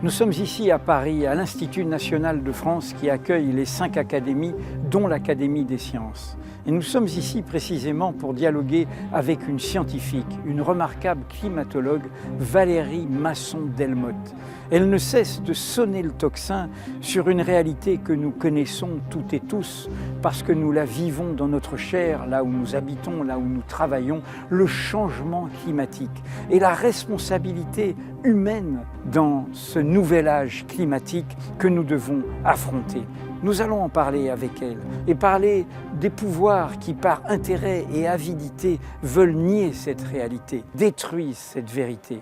Nous sommes ici à Paris, à l'Institut national de France qui accueille les 5 académies, dont l'Académie des sciences. Et nous sommes ici précisément pour dialoguer avec une scientifique, une remarquable climatologue, Valérie Masson-Delmotte. Elle ne cesse de sonner le tocsin sur une réalité que nous connaissons toutes et tous, parce que nous la vivons dans notre chair, là où nous habitons, là où nous travaillons, le changement climatique et la responsabilité humaine dans ce nouvel âge climatique que nous devons affronter. Nous allons en parler avec elle et parler des pouvoirs qui, par intérêt et avidité, veulent nier cette réalité, détruisent cette vérité.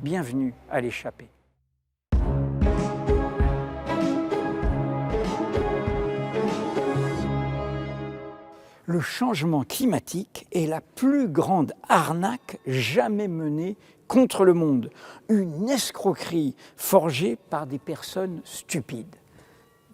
Bienvenue à l'échappée. Le changement climatique est la plus grande arnaque jamais menée contre le monde. Une escroquerie forgée par des personnes stupides.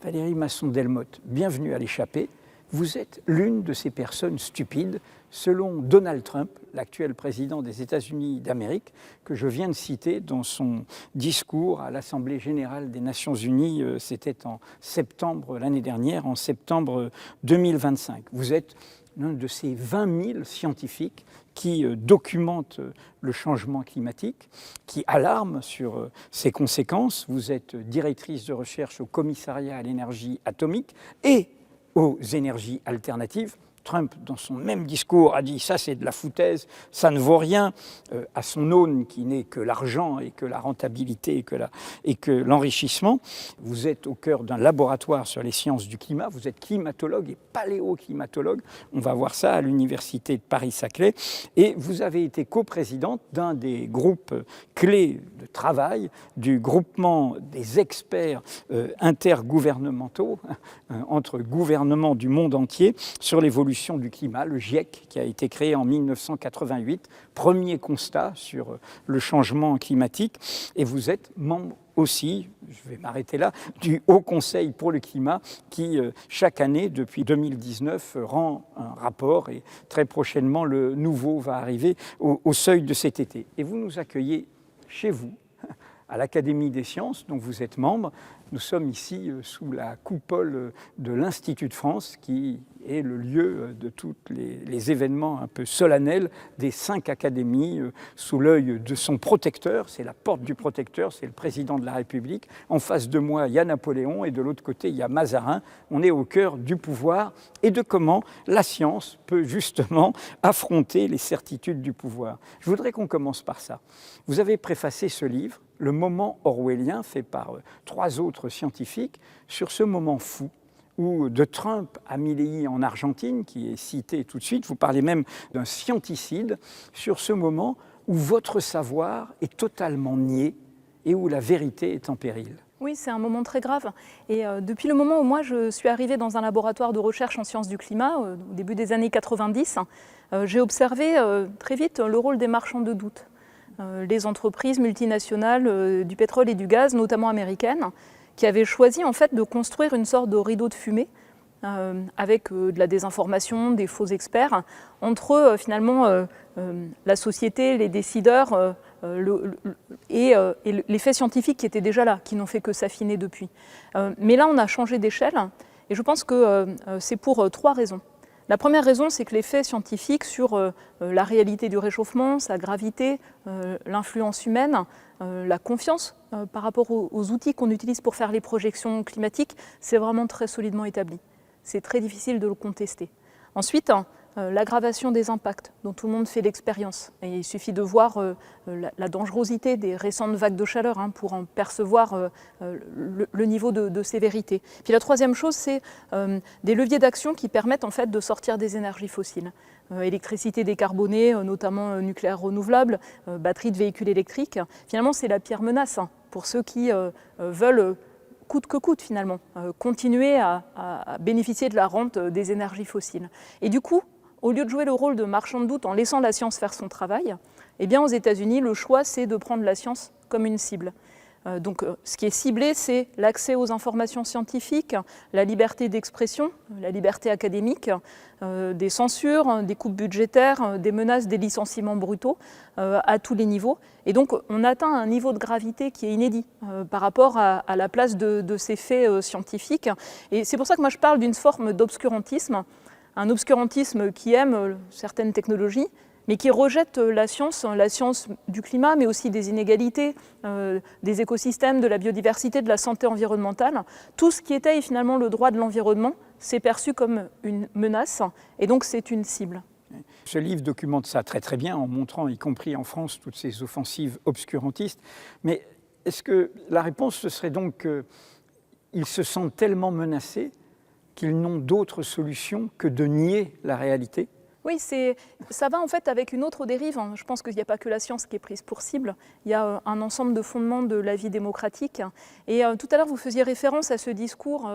Valérie Masson-Delmotte, bienvenue à l'échappée. Vous êtes l'une de ces personnes stupides, selon Donald Trump, l'actuel président des États-Unis d'Amérique, que je viens de citer dans son discours à l'Assemblée générale des Nations unies, c'était en septembre l'année dernière, en septembre 2025. Vous êtes l'un de ces 20 000 scientifiques qui documentent le changement climatique, qui alarment sur ses conséquences. Vous êtes directrice de recherche au Commissariat à l'énergie atomique et aux énergies alternatives. Trump, dans son même discours, a dit « ça c'est de la foutaise, ça ne vaut rien » à son aune qui n'est que l'argent et que la rentabilité et que l'enrichissement. Vous êtes au cœur d'un laboratoire sur les sciences du climat, vous êtes climatologue et paléoclimatologue, on va voir ça à l'université de Paris-Saclay, et vous avez été coprésidente d'un des groupes clés de travail du groupement des experts intergouvernementaux entre gouvernements du monde entier sur l'évolution du climat, le GIEC, qui a été créé en 1988, premier constat sur le changement climatique. Et vous êtes membre aussi, je vais m'arrêter là, du Haut Conseil pour le climat qui, chaque année, depuis 2019, rend un rapport et très prochainement, le nouveau va arriver au seuil de cet été. Et vous nous accueillez chez vous, à l'Académie des sciences, dont vous êtes membre. Nous sommes ici sous la coupole de l'Institut de France, qui est le lieu de tous les événements un peu solennels des 5 académies, sous l'œil de son protecteur. C'est la porte du protecteur, c'est le président de la République. En face de moi, il y a Napoléon et de l'autre côté, il y a Mazarin. On est au cœur du pouvoir et de comment la science peut justement affronter les certitudes du pouvoir. Je voudrais qu'on commence par ça. Vous avez préfacé ce livre, Le moment orwellien, fait par 3 autres scientifiques, sur ce moment fou où de Trump à Milley en Argentine, qui est cité tout de suite, vous parlez même d'un scienticide, sur ce moment où votre savoir est totalement nié et où la vérité est en péril. Oui, c'est un moment très grave. Et depuis le moment où moi je suis arrivée dans un laboratoire de recherche en sciences du climat, au début des années 90, j'ai observé très vite le rôle des marchands de doute. Les entreprises multinationales du pétrole et du gaz, notamment américaines, qui avaient choisi en fait de construire une sorte de rideau de fumée avec de la désinformation, des faux experts, entre finalement la société, les décideurs et les faits scientifiques qui étaient déjà là, qui n'ont fait que s'affiner depuis. Mais là, on a changé d'échelle et je pense que c'est pour 3 raisons. La première raison, c'est que les faits scientifiques sur la réalité du réchauffement, sa gravité, l'influence humaine, la confiance par rapport aux outils qu'on utilise pour faire les projections climatiques, c'est vraiment très solidement établi. C'est très difficile de le contester. Ensuite, l'aggravation des impacts dont tout le monde fait l'expérience. Et il suffit de voir la dangerosité des récentes vagues de chaleur pour en percevoir le niveau de sévérité. Puis la troisième chose, c'est des leviers d'action qui permettent en fait de sortir des énergies fossiles. Électricité décarbonée, notamment nucléaire renouvelable, batterie de véhicules électriques. Finalement, c'est la pire menace pour ceux qui veulent coûte que coûte finalement, continuer à bénéficier de la rente des énergies fossiles. Et du coup, au lieu de jouer le rôle de marchand de doute en laissant la science faire son travail, eh bien aux États-Unis, le choix c'est de prendre la science comme une cible. Donc, ce qui est ciblé, c'est l'accès aux informations scientifiques, la liberté d'expression, la liberté académique, des censures, des coupes budgétaires, des menaces, des licenciements brutaux à tous les niveaux. Et donc, on atteint un niveau de gravité qui est inédit par rapport à la place de ces faits scientifiques. Et c'est pour ça que moi je parle d'une forme d'obscurantisme, un obscurantisme qui aime certaines technologies, mais qui rejette la science du climat, mais aussi des inégalités, des écosystèmes, de la biodiversité, de la santé environnementale. Tout ce qui était finalement le droit de l'environnement, c'est perçu comme une menace, et donc c'est une cible. Ce livre documente ça très très bien, en montrant, y compris en France, toutes ces offensives obscurantistes. Mais est-ce que la réponse, ce serait donc qu'ils se sentent tellement menacés qu'ils n'ont d'autre solution que de nier la réalité ? Oui, ça va en fait avec une autre dérive. Je pense qu'il n'y a pas que la science qui est prise pour cible. Il y a un ensemble de fondements de la vie démocratique. Et tout à l'heure, vous faisiez référence à ce discours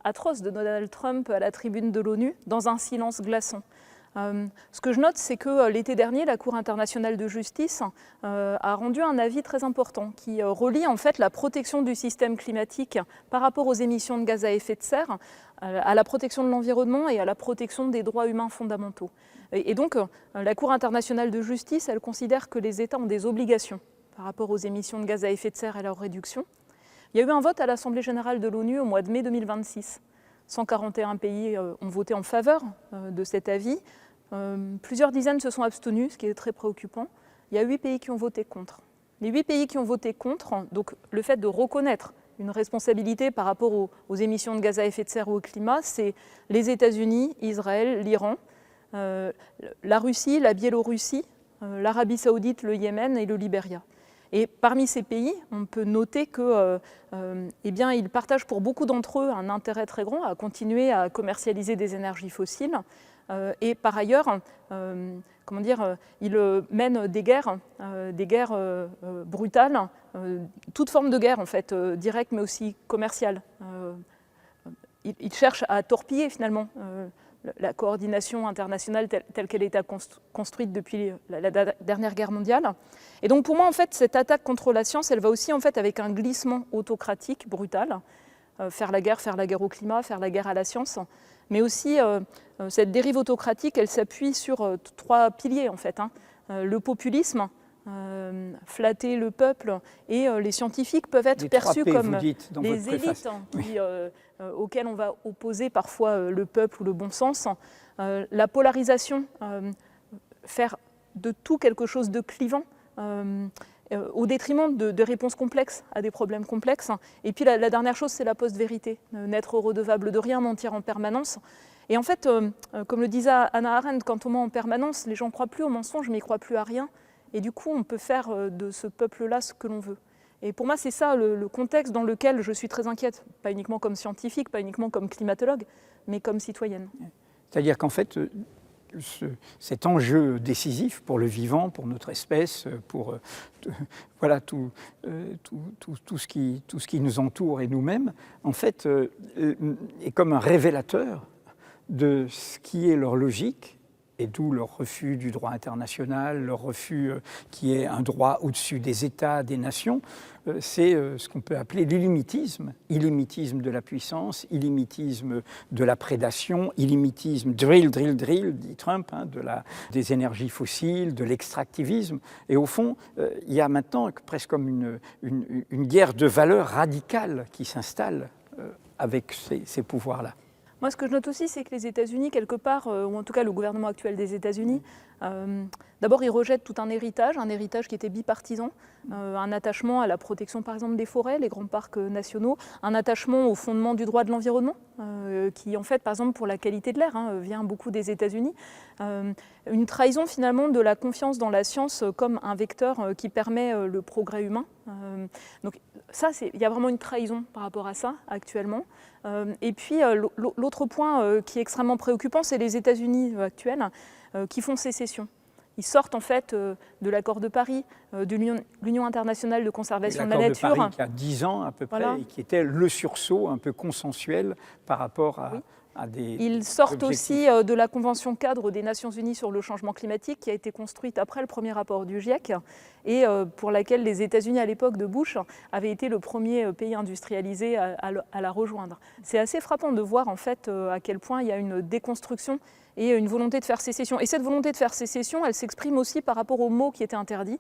atroce de Donald Trump à la tribune de l'ONU, dans un silence glaçant. Ce que je note, c'est que l'été dernier, la Cour internationale de justice a rendu un avis très important qui relie en fait la protection du système climatique par rapport aux émissions de gaz à effet de serre, à la protection de l'environnement et à la protection des droits humains fondamentaux. Et donc, la Cour internationale de justice, elle considère que les États ont des obligations par rapport aux émissions de gaz à effet de serre et à leur réduction. Il y a eu un vote à l'Assemblée générale de l'ONU au mois de mai 2026. 141 pays ont voté en faveur de cet avis. Plusieurs dizaines se sont abstenus, ce qui est très préoccupant. Il y a 8 pays qui ont voté contre. Les 8 pays qui ont voté contre, donc le fait de reconnaître une responsabilité par rapport aux émissions de gaz à effet de serre ou au climat, c'est les États-Unis, Israël, l'Iran, la Russie, la Biélorussie, l'Arabie saoudite, le Yémen et le Libéria. Et parmi ces pays, on peut noter que, ils partagent pour beaucoup d'entre eux un intérêt très grand à continuer à commercialiser des énergies fossiles. Et par ailleurs, ils mènent des guerres brutales, toute forme de guerre en fait, directe mais aussi commerciale. Ils cherchent à torpiller finalement la coordination internationale telle qu'elle était construite depuis la dernière guerre mondiale. Et donc pour moi, en fait, cette attaque contre la science, elle va aussi en fait avec un glissement autocratique brutal, faire la guerre au climat, faire la guerre à la science, mais aussi cette dérive autocratique, elle s'appuie sur 3 piliers en fait. Le populisme, flatter le peuple, et les scientifiques peuvent être perçus comme les élites auxquelles on va opposer parfois le peuple ou le bon sens. La polarisation, faire de tout quelque chose de clivant, au détriment de réponses complexes à des problèmes complexes. Et puis la dernière chose, c'est la post-vérité, n'être redevable de rien, mentir en permanence. Et en fait, comme le disait Hannah Arendt, quand on ment en permanence, les gens ne croient plus au mensonge, mais ils ne croient plus à rien. Et du coup, on peut faire de ce peuple-là ce que l'on veut. Et pour moi, c'est ça le contexte dans lequel je suis très inquiète, pas uniquement comme scientifique, pas uniquement comme climatologue, mais comme citoyenne. C'est-à-dire qu'en fait, cet enjeu décisif pour le vivant, pour notre espèce, pour voilà, tout ce qui nous entoure et nous-mêmes, en fait, est comme un révélateur de ce qui est leur logique, et d'où leur refus du droit international, leur refus qui est un droit au-dessus des États, des nations. C'est ce qu'on peut appeler l'illimitisme. Illimitisme de la puissance, illimitisme de la prédation, illimitisme, drill, dit Trump, des énergies fossiles, de l'extractivisme. Et au fond, il y a maintenant presque comme une guerre de valeurs radicale qui s'installe avec ces pouvoirs-là. Moi, ce que je note aussi, c'est que les États-Unis, quelque part, ou en tout cas le gouvernement actuel des États-Unis, d'abord, ils rejettent tout un héritage qui était bipartisan, un attachement à la protection, par exemple, des forêts, les grands parcs nationaux, un attachement au fondement du droit de l'environnement, qui, en fait, par exemple, pour la qualité de l'air, vient beaucoup des États-Unis. Une trahison, finalement, de la confiance dans la science comme un vecteur qui permet le progrès humain. Donc, ça, il y a vraiment une trahison par rapport à ça, actuellement. Et puis, l'autre point qui est extrêmement préoccupant, c'est les États-Unis actuels qui font sécession. Ils sortent en fait de l'accord de Paris, de l'Union internationale de conservation de la nature. L'accord de Paris qui a 10 ans à peu près, et qui était le sursaut un peu consensuel par rapport des Ils sortent objectifs. aussi de la Convention cadre des Nations Unies sur le changement climatique qui a été construite après le premier rapport du GIEC et pour laquelle les États-Unis à l'époque de Bush avaient été le premier pays industrialisé à la rejoindre. C'est assez frappant de voir en fait à quel point il y a une déconstruction et une volonté de faire sécession. Et cette volonté de faire sécession, elle s'exprime aussi par rapport aux mots qui étaient interdits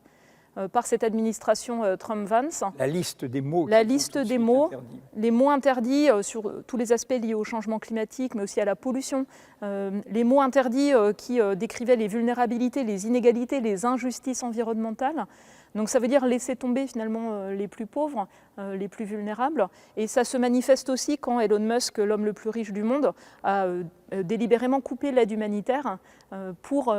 par cette administration Trump-Vance. La liste des mots. La liste des mots, les mots interdits sur tous les aspects liés au changement climatique, mais aussi à la pollution. Les mots interdits qui décrivaient les vulnérabilités, les inégalités, les injustices environnementales. Donc ça veut dire laisser tomber finalement les plus pauvres, les plus vulnérables. Et ça se manifeste aussi quand Elon Musk, l'homme le plus riche du monde, a délibérément coupé l'aide humanitaire pour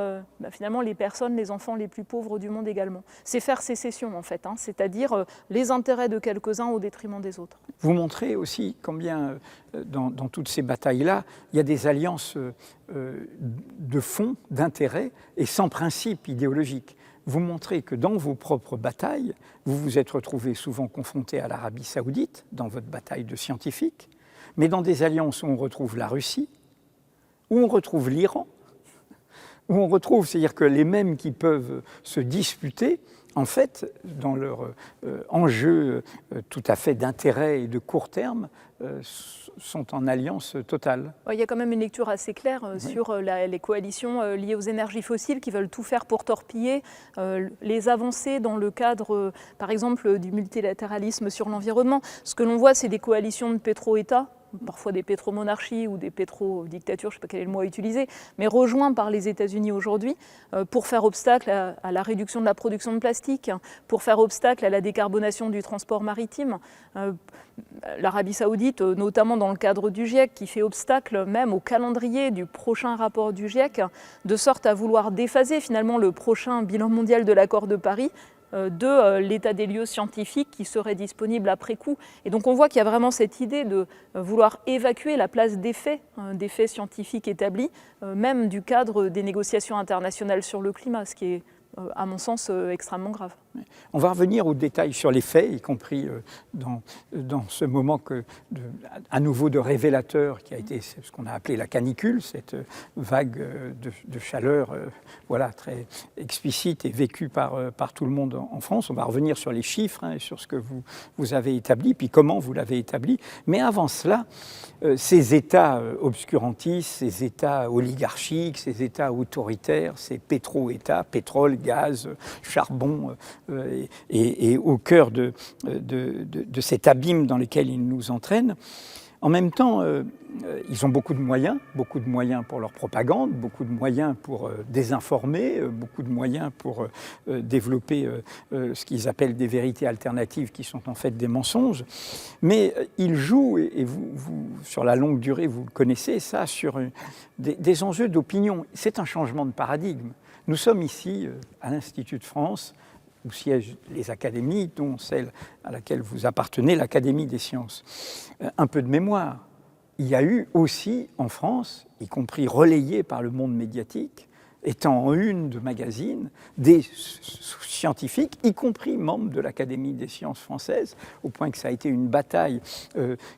finalement les personnes, les enfants les plus pauvres du monde également. C'est faire sécession en fait, c'est-à-dire les intérêts de quelques-uns au détriment des autres. Vous montrez aussi combien dans toutes ces batailles-là, il y a des alliances de fond, d'intérêt et sans principe idéologique. Vous montrez que dans vos propres batailles, vous vous êtes retrouvés souvent confrontés à l'Arabie Saoudite, dans votre bataille de scientifiques, mais dans des alliances où on retrouve la Russie, où on retrouve l'Iran, où on retrouve, c'est-à-dire que les mêmes qui peuvent se disputer, en fait, dans leur enjeu tout à fait d'intérêt et de court terme, sont en alliance totale. Il y a quand même une lecture assez claire sur les coalitions liées aux énergies fossiles qui veulent tout faire pour torpiller les avancées dans le cadre, par exemple, du multilatéralisme sur l'environnement. Ce que l'on voit, c'est des coalitions de pétro-États, parfois des pétromonarchies ou des pétro-dictatures, je ne sais pas quel est le mot à utiliser, mais rejoints par les États-Unis aujourd'hui pour faire obstacle à la réduction de la production de plastique, pour faire obstacle à la décarbonation du transport maritime. L'Arabie Saoudite, notamment dans le cadre du GIEC, qui fait obstacle même au calendrier du prochain rapport du GIEC, de sorte à vouloir déphaser finalement le prochain bilan mondial de l'accord de Paris de l'état des lieux scientifique qui serait disponible après coup. Et donc on voit qu'il y a vraiment cette idée de vouloir évacuer la place des faits scientifiques établis, même du cadre des négociations internationales sur le climat, ce qui est à mon sens extrêmement grave. On va revenir aux détails sur les faits, y compris dans ce moment à nouveau de révélateur qui a été ce qu'on a appelé la canicule, cette vague de chaleur voilà, très explicite et vécue par tout le monde en France. On va revenir sur les chiffres et sur ce que vous avez établi, puis comment vous l'avez établi. Mais avant cela, ces États obscurantistes, ces États oligarchiques, ces États autoritaires, ces pétro-États, pétrole, gaz, charbon, et au cœur de cet abîme dans lequel ils nous entraînent. En même temps, ils ont beaucoup de moyens pour leur propagande, beaucoup de moyens pour désinformer, beaucoup de moyens pour développer ce qu'ils appellent des vérités alternatives qui sont en fait des mensonges. Mais ils jouent, et vous, sur la longue durée, vous le connaissez, ça, sur des enjeux d'opinion. C'est un changement de paradigme. Nous sommes ici, à l'Institut de France, où siègent les académies, dont celle à laquelle vous appartenez, l'Académie des sciences. Un peu de mémoire. Il y a eu aussi en France, y compris relayé par le monde médiatique, étant en une de magazines, des scientifiques, y compris membres de l'Académie des sciences françaises, au point que ça a été une bataille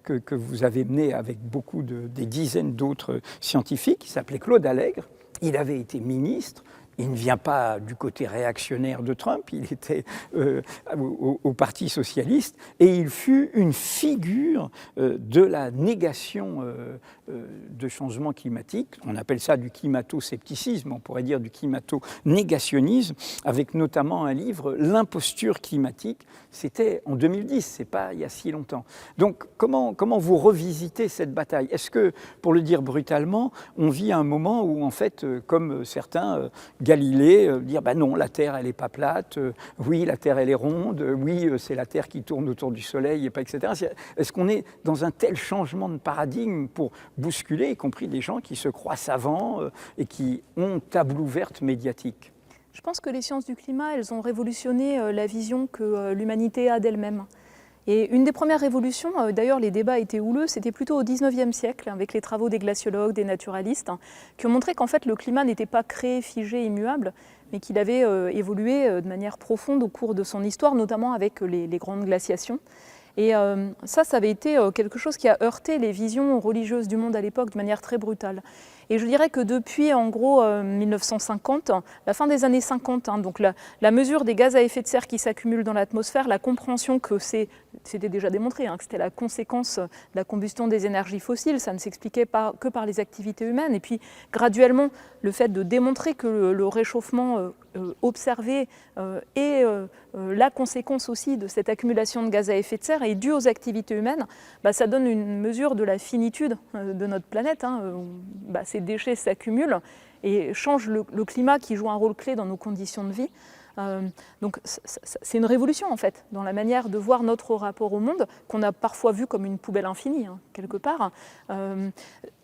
que vous avez menée avec beaucoup des dizaines d'autres scientifiques, qui s'appelait Claude Allègre. Il avait été ministre. Il ne vient pas du côté réactionnaire de Trump, il était au Parti socialiste, et il fut une figure de la négation de changement climatique. On appelle ça du climato-scepticisme, on pourrait dire du climato-négationnisme, avec notamment un livre, L'imposture climatique. C'était en 2010, c'est pas il y a si longtemps. Donc comment vous revisitez cette bataille? Est-ce que, pour le dire brutalement, on vit un moment où, en fait, comme certains, Galilée, dire ben non, la Terre elle n'est pas plate, oui la Terre elle est ronde, oui c'est la Terre qui tourne autour du Soleil, et pas, etc. Est-ce qu'on est dans un tel changement de paradigme pour bousculer, y compris des gens qui se croient savants et qui ont table ouverte médiatique? Je pense que les sciences du climat, elles ont révolutionné la vision que l'humanité a d'elle-même. Et une des premières révolutions, d'ailleurs les débats étaient houleux, c'était plutôt au XIXe siècle, avec les travaux des glaciologues, des naturalistes, qui ont montré qu'en fait le climat n'était pas créé, figé, immuable, mais qu'il avait évolué de manière profonde au cours de son histoire, notamment avec les grandes glaciations. Et ça avait été quelque chose qui a heurté les visions religieuses du monde à l'époque de manière très brutale. Et je dirais que depuis, en gros, 1950, la fin des années 50, donc la mesure des gaz à effet de serre qui s'accumulent dans l'atmosphère, la compréhension que c'était déjà démontré, que c'était la conséquence de la combustion des énergies fossiles, ça ne s'expliquait pas que par les activités humaines. Et puis, graduellement, le fait de démontrer que le réchauffement observé est la conséquence aussi de cette accumulation de gaz à effet de serre est due aux activités humaines, ça donne une mesure de la finitude de notre planète. Ces déchets s'accumulent et changent le climat qui joue un rôle clé dans nos conditions de vie. Donc c'est une révolution en fait dans la manière de voir notre rapport au monde qu'on a parfois vu comme une poubelle infinie quelque part.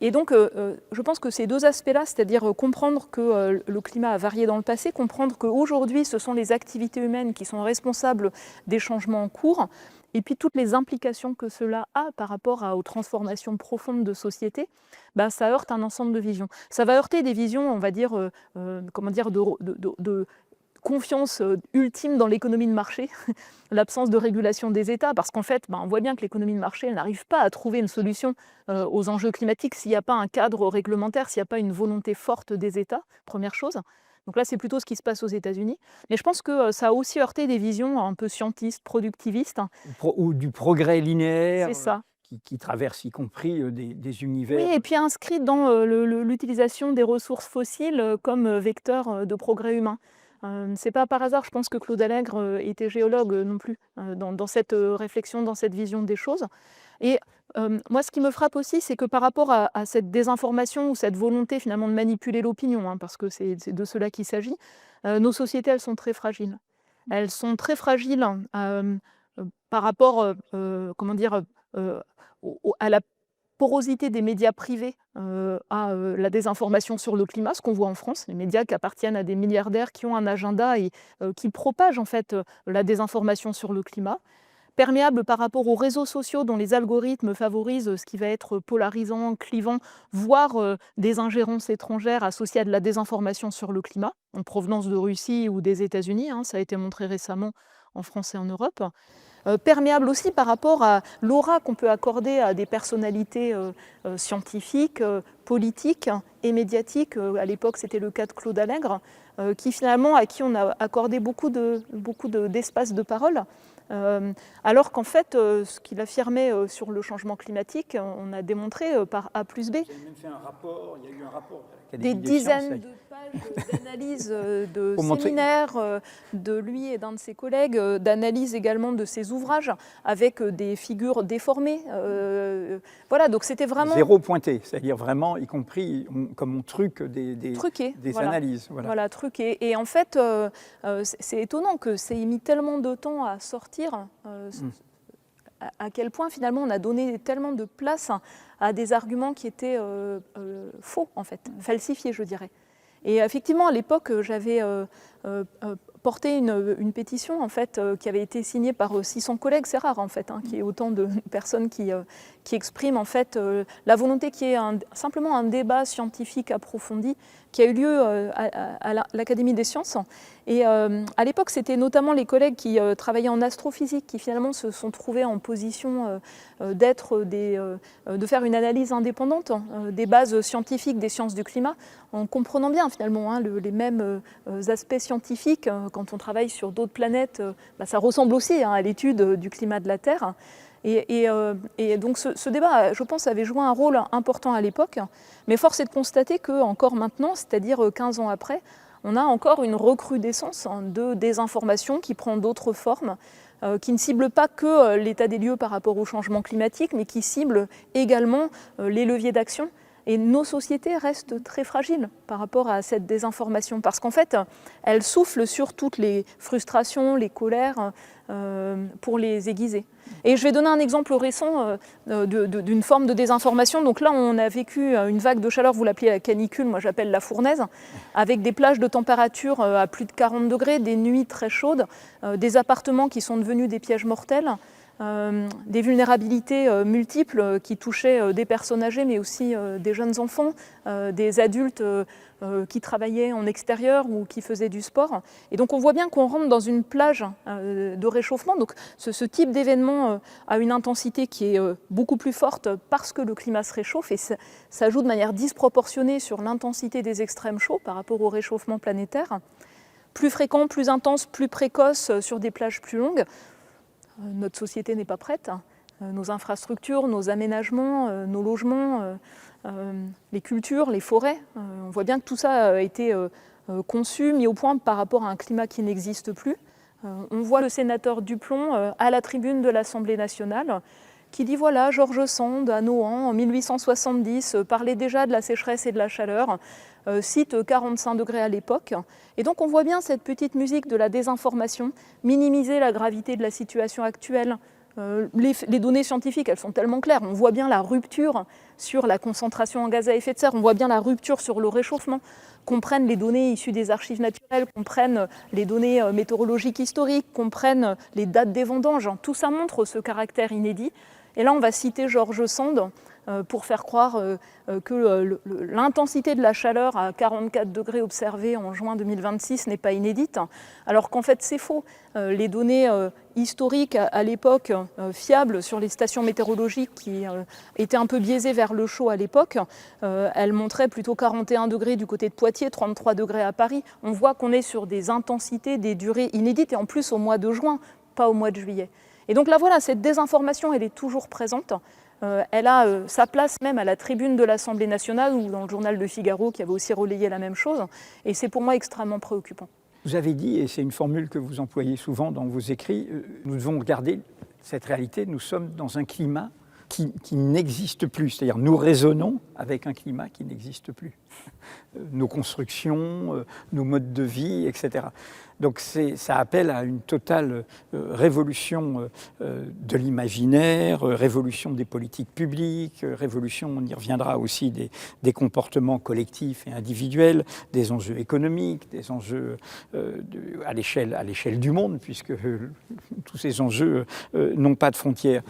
Et donc je pense que ces deux aspects-là, c'est-à-dire comprendre que le climat a varié dans le passé, comprendre qu'aujourd'hui ce sont les activités humaines qui sont responsables des changements en cours, et puis toutes les implications que cela a par rapport aux transformations profondes de société, ça heurte un ensemble de visions. Ça va heurter des visions, on va dire, de confiance ultime dans l'économie de marché, l'absence de régulation des États, parce qu'en fait, on voit bien que l'économie de marché n'arrive pas à trouver une solution aux enjeux climatiques s'il n'y a pas un cadre réglementaire, s'il n'y a pas une volonté forte des États, première chose. Donc là, c'est plutôt ce qui se passe aux États-Unis. Mais je pense que ça a aussi heurté des visions un peu scientistes, productivistes. Ou du progrès linéaire. C'est ça. Qui traverse y compris des univers. Oui, et puis inscrit dans l'utilisation des ressources fossiles comme vecteur de progrès humain. C'est pas par hasard, je pense que Claude Allègre était géologue non plus, dans cette réflexion, dans cette vision des choses. Et moi, ce qui me frappe aussi, c'est que par rapport à cette désinformation ou cette volonté finalement de manipuler l'opinion, parce que c'est de cela qu'il s'agit, nos sociétés, elles sont très fragiles. Elles sont très fragiles par rapport, à la porosité des médias privés à la désinformation sur le climat, ce qu'on voit en France, les médias qui appartiennent à des milliardaires qui ont un agenda et qui propagent en fait la désinformation sur le climat. Perméable par rapport aux réseaux sociaux dont les algorithmes favorisent ce qui va être polarisant, clivant, voire des ingérences étrangères associées à de la désinformation sur le climat, en provenance de Russie ou des États-Unis, ça a été montré récemment en France et en Europe. Perméable aussi par rapport à l'aura qu'on peut accorder à des personnalités scientifiques, politiques et médiatiques. À l'époque, c'était le cas de Claude Allègre, à qui on a accordé beaucoup d'espace de parole. Alors qu'en fait, ce qu'il affirmait sur le changement climatique, on a démontré par A plus B. Vous avez même fait un rapport, il y a eu un rapport. Des dizaines de pages d'analyse de séminaires de lui et d'un de ses collègues, d'analyse également de ses ouvrages avec des figures déformées. Voilà, donc c'était vraiment... Zéro pointé, c'est-à-dire vraiment, y compris comme on truque des voilà. analyses. Voilà, truqué. Et en fait, c'est étonnant que ça ait mis tellement de temps à sortir. À quel point finalement on a donné tellement de place à des arguments qui étaient faux en fait, falsifiés je dirais. Et effectivement à l'époque j'avais porté une pétition en fait qui avait été signée par 600 collègues, c'est rare en fait, qu'il y ait autant de personnes qui expriment en fait la volonté qu'il y ait simplement un débat scientifique approfondi qui a eu lieu à l'Académie des sciences. Et à l'époque, c'était notamment les collègues qui travaillaient en astrophysique qui finalement se sont trouvés en position de faire une analyse indépendante des bases scientifiques des sciences du climat, en comprenant bien finalement les mêmes aspects scientifiques. Quand on travaille sur d'autres planètes, ça ressemble aussi à l'étude du climat de la Terre. Et donc ce débat, je pense, avait joué un rôle important à l'époque, mais force est de constater qu'encore maintenant, c'est-à-dire 15 ans après, on a encore une recrudescence de désinformation qui prend d'autres formes, qui ne cible pas que l'état des lieux par rapport au changement climatique, mais qui cible également les leviers d'action. Et nos sociétés restent très fragiles par rapport à cette désinformation, parce qu'en fait, elles soufflent sur toutes les frustrations, les colères, pour les aiguiser. Et je vais donner un exemple récent d'une forme de désinformation. Donc là, on a vécu une vague de chaleur, vous l'appelez la canicule, moi j'appelle la fournaise, avec des plages de température à plus de 40 degrés, des nuits très chaudes, des appartements qui sont devenus des pièges mortels, des vulnérabilités multiples qui touchaient des personnes âgées, mais aussi des jeunes enfants, des adultes qui travaillaient en extérieur ou qui faisaient du sport. Et donc on voit bien qu'on rentre dans une plage de réchauffement. Donc ce type d'événement a une intensité qui est beaucoup plus forte parce que le climat se réchauffe et ça joue de manière disproportionnée sur l'intensité des extrêmes chauds par rapport au réchauffement planétaire. Plus fréquent, plus intense, plus précoce sur des plages plus longues. Notre société n'est pas prête. Nos infrastructures, nos aménagements, nos logements, les cultures, les forêts, on voit bien que tout ça a été conçu, mis au point par rapport à un climat qui n'existe plus. On voit le sénateur Duplon à la tribune de l'Assemblée nationale qui dit voilà, George Sand à Nohant en 1870 parlait déjà de la sécheresse et de la chaleur, cite 45 degrés à l'époque. Et donc on voit bien cette petite musique de la désinformation, minimiser la gravité de la situation actuelle. Les données scientifiques, elles sont tellement claires. On voit bien la rupture sur la concentration en gaz à effet de serre, on voit bien la rupture sur le réchauffement, qu'on prenne les données issues des archives naturelles, qu'on prenne les données météorologiques historiques, qu'on prenne les dates des vendanges. Tout ça montre ce caractère inédit. Et là, on va citer George Sand pour faire croire que l'intensité de la chaleur à 44 degrés observée en juin 2026 n'est pas inédite, alors qu'en fait c'est faux. Les données historiques à l'époque, fiables sur les stations météorologiques qui étaient un peu biaisées vers le chaud à l'époque, elles montraient plutôt 41 degrés du côté de Poitiers, 33 degrés à Paris. On voit qu'on est sur des intensités, des durées inédites, et en plus au mois de juin, pas au mois de juillet. Et donc là voilà, cette désinformation, elle est toujours présente. Elle a sa place même à la tribune de l'Assemblée nationale ou dans le journal Le Figaro qui avait aussi relayé la même chose. Et c'est pour moi extrêmement préoccupant. Vous avez dit, et c'est une formule que vous employez souvent dans vos écrits, nous devons regarder cette réalité, nous sommes dans un climat qui n'existe plus, c'est-à-dire nous raisonnons avec un climat qui n'existe plus. Nos constructions, nos modes de vie, etc. Donc ça appelle à une totale révolution de l'imaginaire, révolution des politiques publiques, révolution, on y reviendra aussi, des comportements collectifs et individuels, des enjeux économiques, des enjeux à l'échelle du monde, puisque tous ces enjeux n'ont pas de frontières.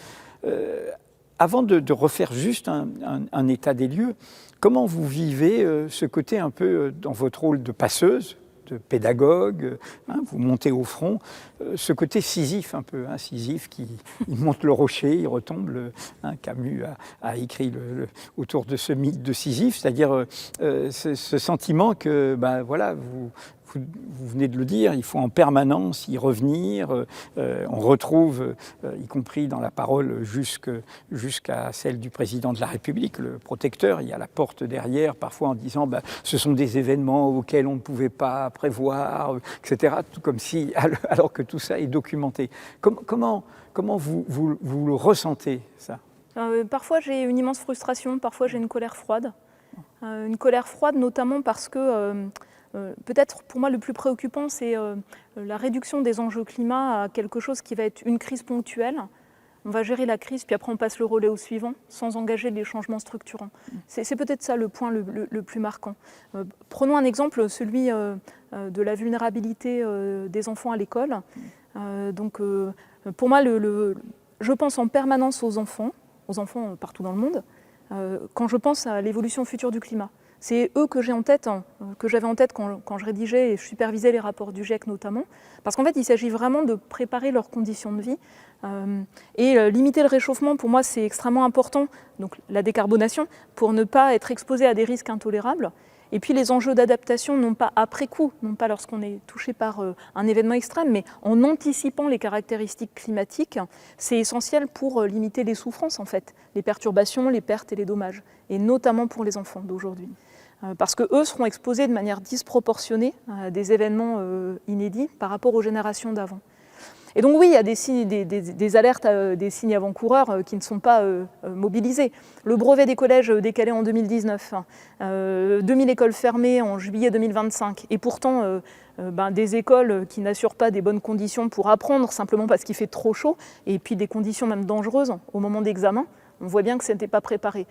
Avant de refaire juste un état des lieux, comment vous vivez ce côté un peu dans votre rôle de passeuse, de pédagogue, vous montez au front, ce côté Sisyphe un peu, Sisyphe qui il monte le rocher, il retombe, Camus a écrit autour de ce mythe de Sisyphe, c'est-à-dire ce sentiment que voilà, vous venez de le dire, il faut en permanence y revenir. On retrouve, y compris dans la parole jusqu'à celle du président de la République, le protecteur, il y a la porte derrière, parfois en disant ce sont des événements auxquels on ne pouvait pas prévoir, etc. Tout comme si, alors que tout ça est documenté. Comment vous le ressentez, ça ? Parfois j'ai une immense frustration, parfois j'ai une colère froide. Une colère froide notamment parce que peut-être pour moi le plus préoccupant, c'est la réduction des enjeux climat à quelque chose qui va être une crise ponctuelle. On va gérer la crise, puis après on passe le relais au suivant, sans engager les changements structurants. C'est peut-être ça le point le plus marquant. Prenons un exemple, celui de la vulnérabilité des enfants à l'école. Pour moi, je pense en permanence aux enfants partout dans le monde, quand je pense à l'évolution future du climat. C'est eux que j'ai en tête, que j'avais en tête quand je rédigeais et je supervisais les rapports du GIEC notamment, parce qu'en fait il s'agit vraiment de préparer leurs conditions de vie et limiter le réchauffement. Pour moi c'est extrêmement important, donc la décarbonation, pour ne pas être exposé à des risques intolérables. Et puis les enjeux d'adaptation, non pas après coup, non pas lorsqu'on est touché par un événement extrême, mais en anticipant les caractéristiques climatiques, c'est essentiel pour limiter les souffrances en fait, les perturbations, les pertes et les dommages, et notamment pour les enfants d'aujourd'hui. Parce qu'eux seront exposés de manière disproportionnée à des événements inédits par rapport aux générations d'avant. Et donc oui, il y a des signes, des alertes, des signes avant-coureurs qui ne sont pas mobilisés. Le brevet des collèges décalé en 2019, 2000 écoles fermées en juillet 2025, et pourtant des écoles qui n'assurent pas des bonnes conditions pour apprendre simplement parce qu'il fait trop chaud, et puis des conditions même dangereuses au moment d'examen. On voit bien que ça n'était pas préparé.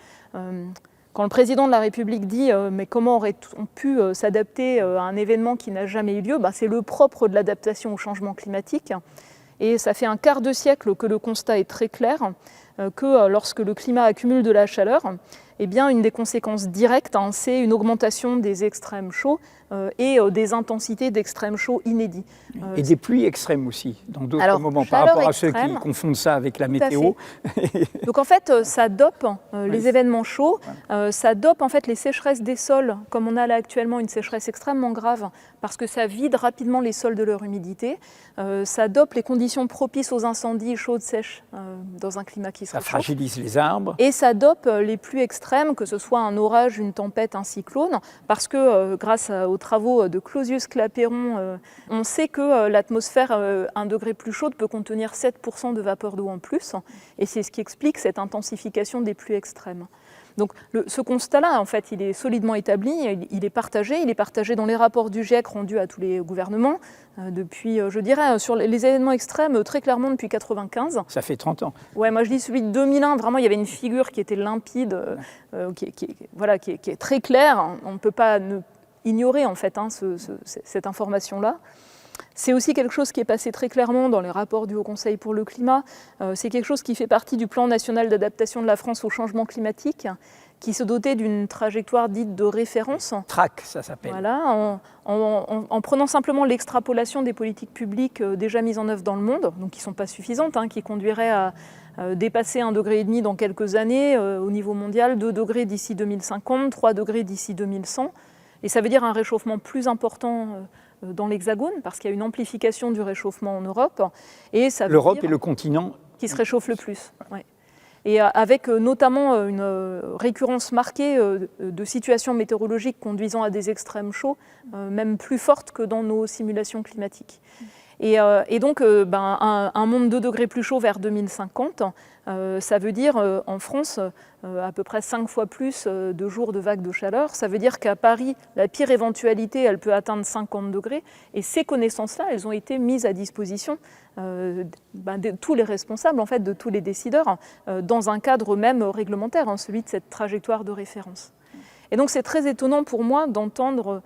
Quand le président de la République dit « mais comment aurait-on pu s'adapter à un événement qui n'a jamais eu lieu », c'est le propre de l'adaptation au changement climatique. Et ça fait un quart de siècle que le constat est très clair, que lorsque le climat accumule de la chaleur, eh bien, une des conséquences directes, c'est une augmentation des extrêmes chauds et des intensités d'extrêmes chauds inédits. Et des pluies extrêmes aussi, dans d'autres moments, par rapport à ceux qui confondent ça avec la météo. Donc en fait, ça dope les événements chauds, ça dope en fait les sécheresses des sols, comme on a là actuellement une sécheresse extrêmement grave, parce que ça vide rapidement les sols de leur humidité, ça dope les conditions propices aux incendies chaudes, sèches, dans un climat qui se réchauffe. Ça fragilise les arbres. Et ça dope les pluies extrêmes, que ce soit un orage, une tempête, un cyclone, parce que grâce aux travaux de Clausius-Clapeyron, on sait que l'atmosphère 1 degré plus chaude peut contenir 7% de vapeur d'eau en plus, et c'est ce qui explique cette intensification des pluies extrêmes. Donc ce constat-là, en fait, il est solidement établi, il est partagé dans les rapports du GIEC rendus à tous les gouvernements, depuis, je dirais, sur les événements extrêmes, très clairement depuis 1995. Ça fait 30 ans. Ouais, moi je dis celui de 2001, vraiment il y avait une figure qui était limpide, qui est très claire, on ne peut pas ignorer en fait cette information-là. C'est aussi quelque chose qui est passé très clairement dans les rapports du Haut Conseil pour le climat. C'est quelque chose qui fait partie du plan national d'adaptation de la France au changement climatique, qui se dotait d'une trajectoire dite de référence. TRAC, ça s'appelle. Voilà, en prenant simplement l'extrapolation des politiques publiques déjà mises en œuvre dans le monde, donc qui ne sont pas suffisantes, qui conduiraient à dépasser 1,5 degré dans quelques années au niveau mondial, 2 degrés d'ici 2050, 3 degrés d'ici 2100. Et ça veut dire un réchauffement plus important dans l'Hexagone, parce qu'il y a une amplification du réchauffement en Europe. L'Europe est le continent qui se réchauffe le plus. Ouais. Et avec notamment une récurrence marquée de situations météorologiques conduisant à des extrêmes chauds, même plus fortes que dans nos simulations climatiques. Et donc, un monde 2 degrés plus chaud vers 2050, ça veut dire en France à peu près 5 fois plus de jours de vagues de chaleur. Ça veut dire qu'à Paris, la pire éventualité, elle peut atteindre 50 degrés. Et ces connaissances-là, elles ont été mises à disposition de tous les responsables, en fait, de tous les décideurs, dans un cadre même réglementaire, celui de cette trajectoire de référence. Et donc, c'est très étonnant pour moi d'entendre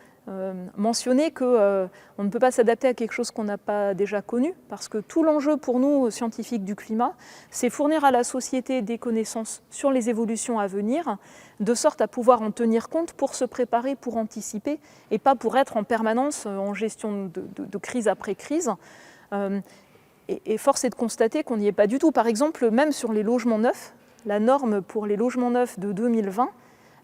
mentionner qu'on ne peut pas s'adapter à quelque chose qu'on n'a pas déjà connu, parce que tout l'enjeu pour nous, scientifiques du climat, c'est fournir à la société des connaissances sur les évolutions à venir, de sorte à pouvoir en tenir compte pour se préparer, pour anticiper, et pas pour être en permanence en gestion de crise après crise. Et force est de constater qu'on n'y est pas du tout. Par exemple, même sur les logements neufs, la norme pour les logements neufs de 2020,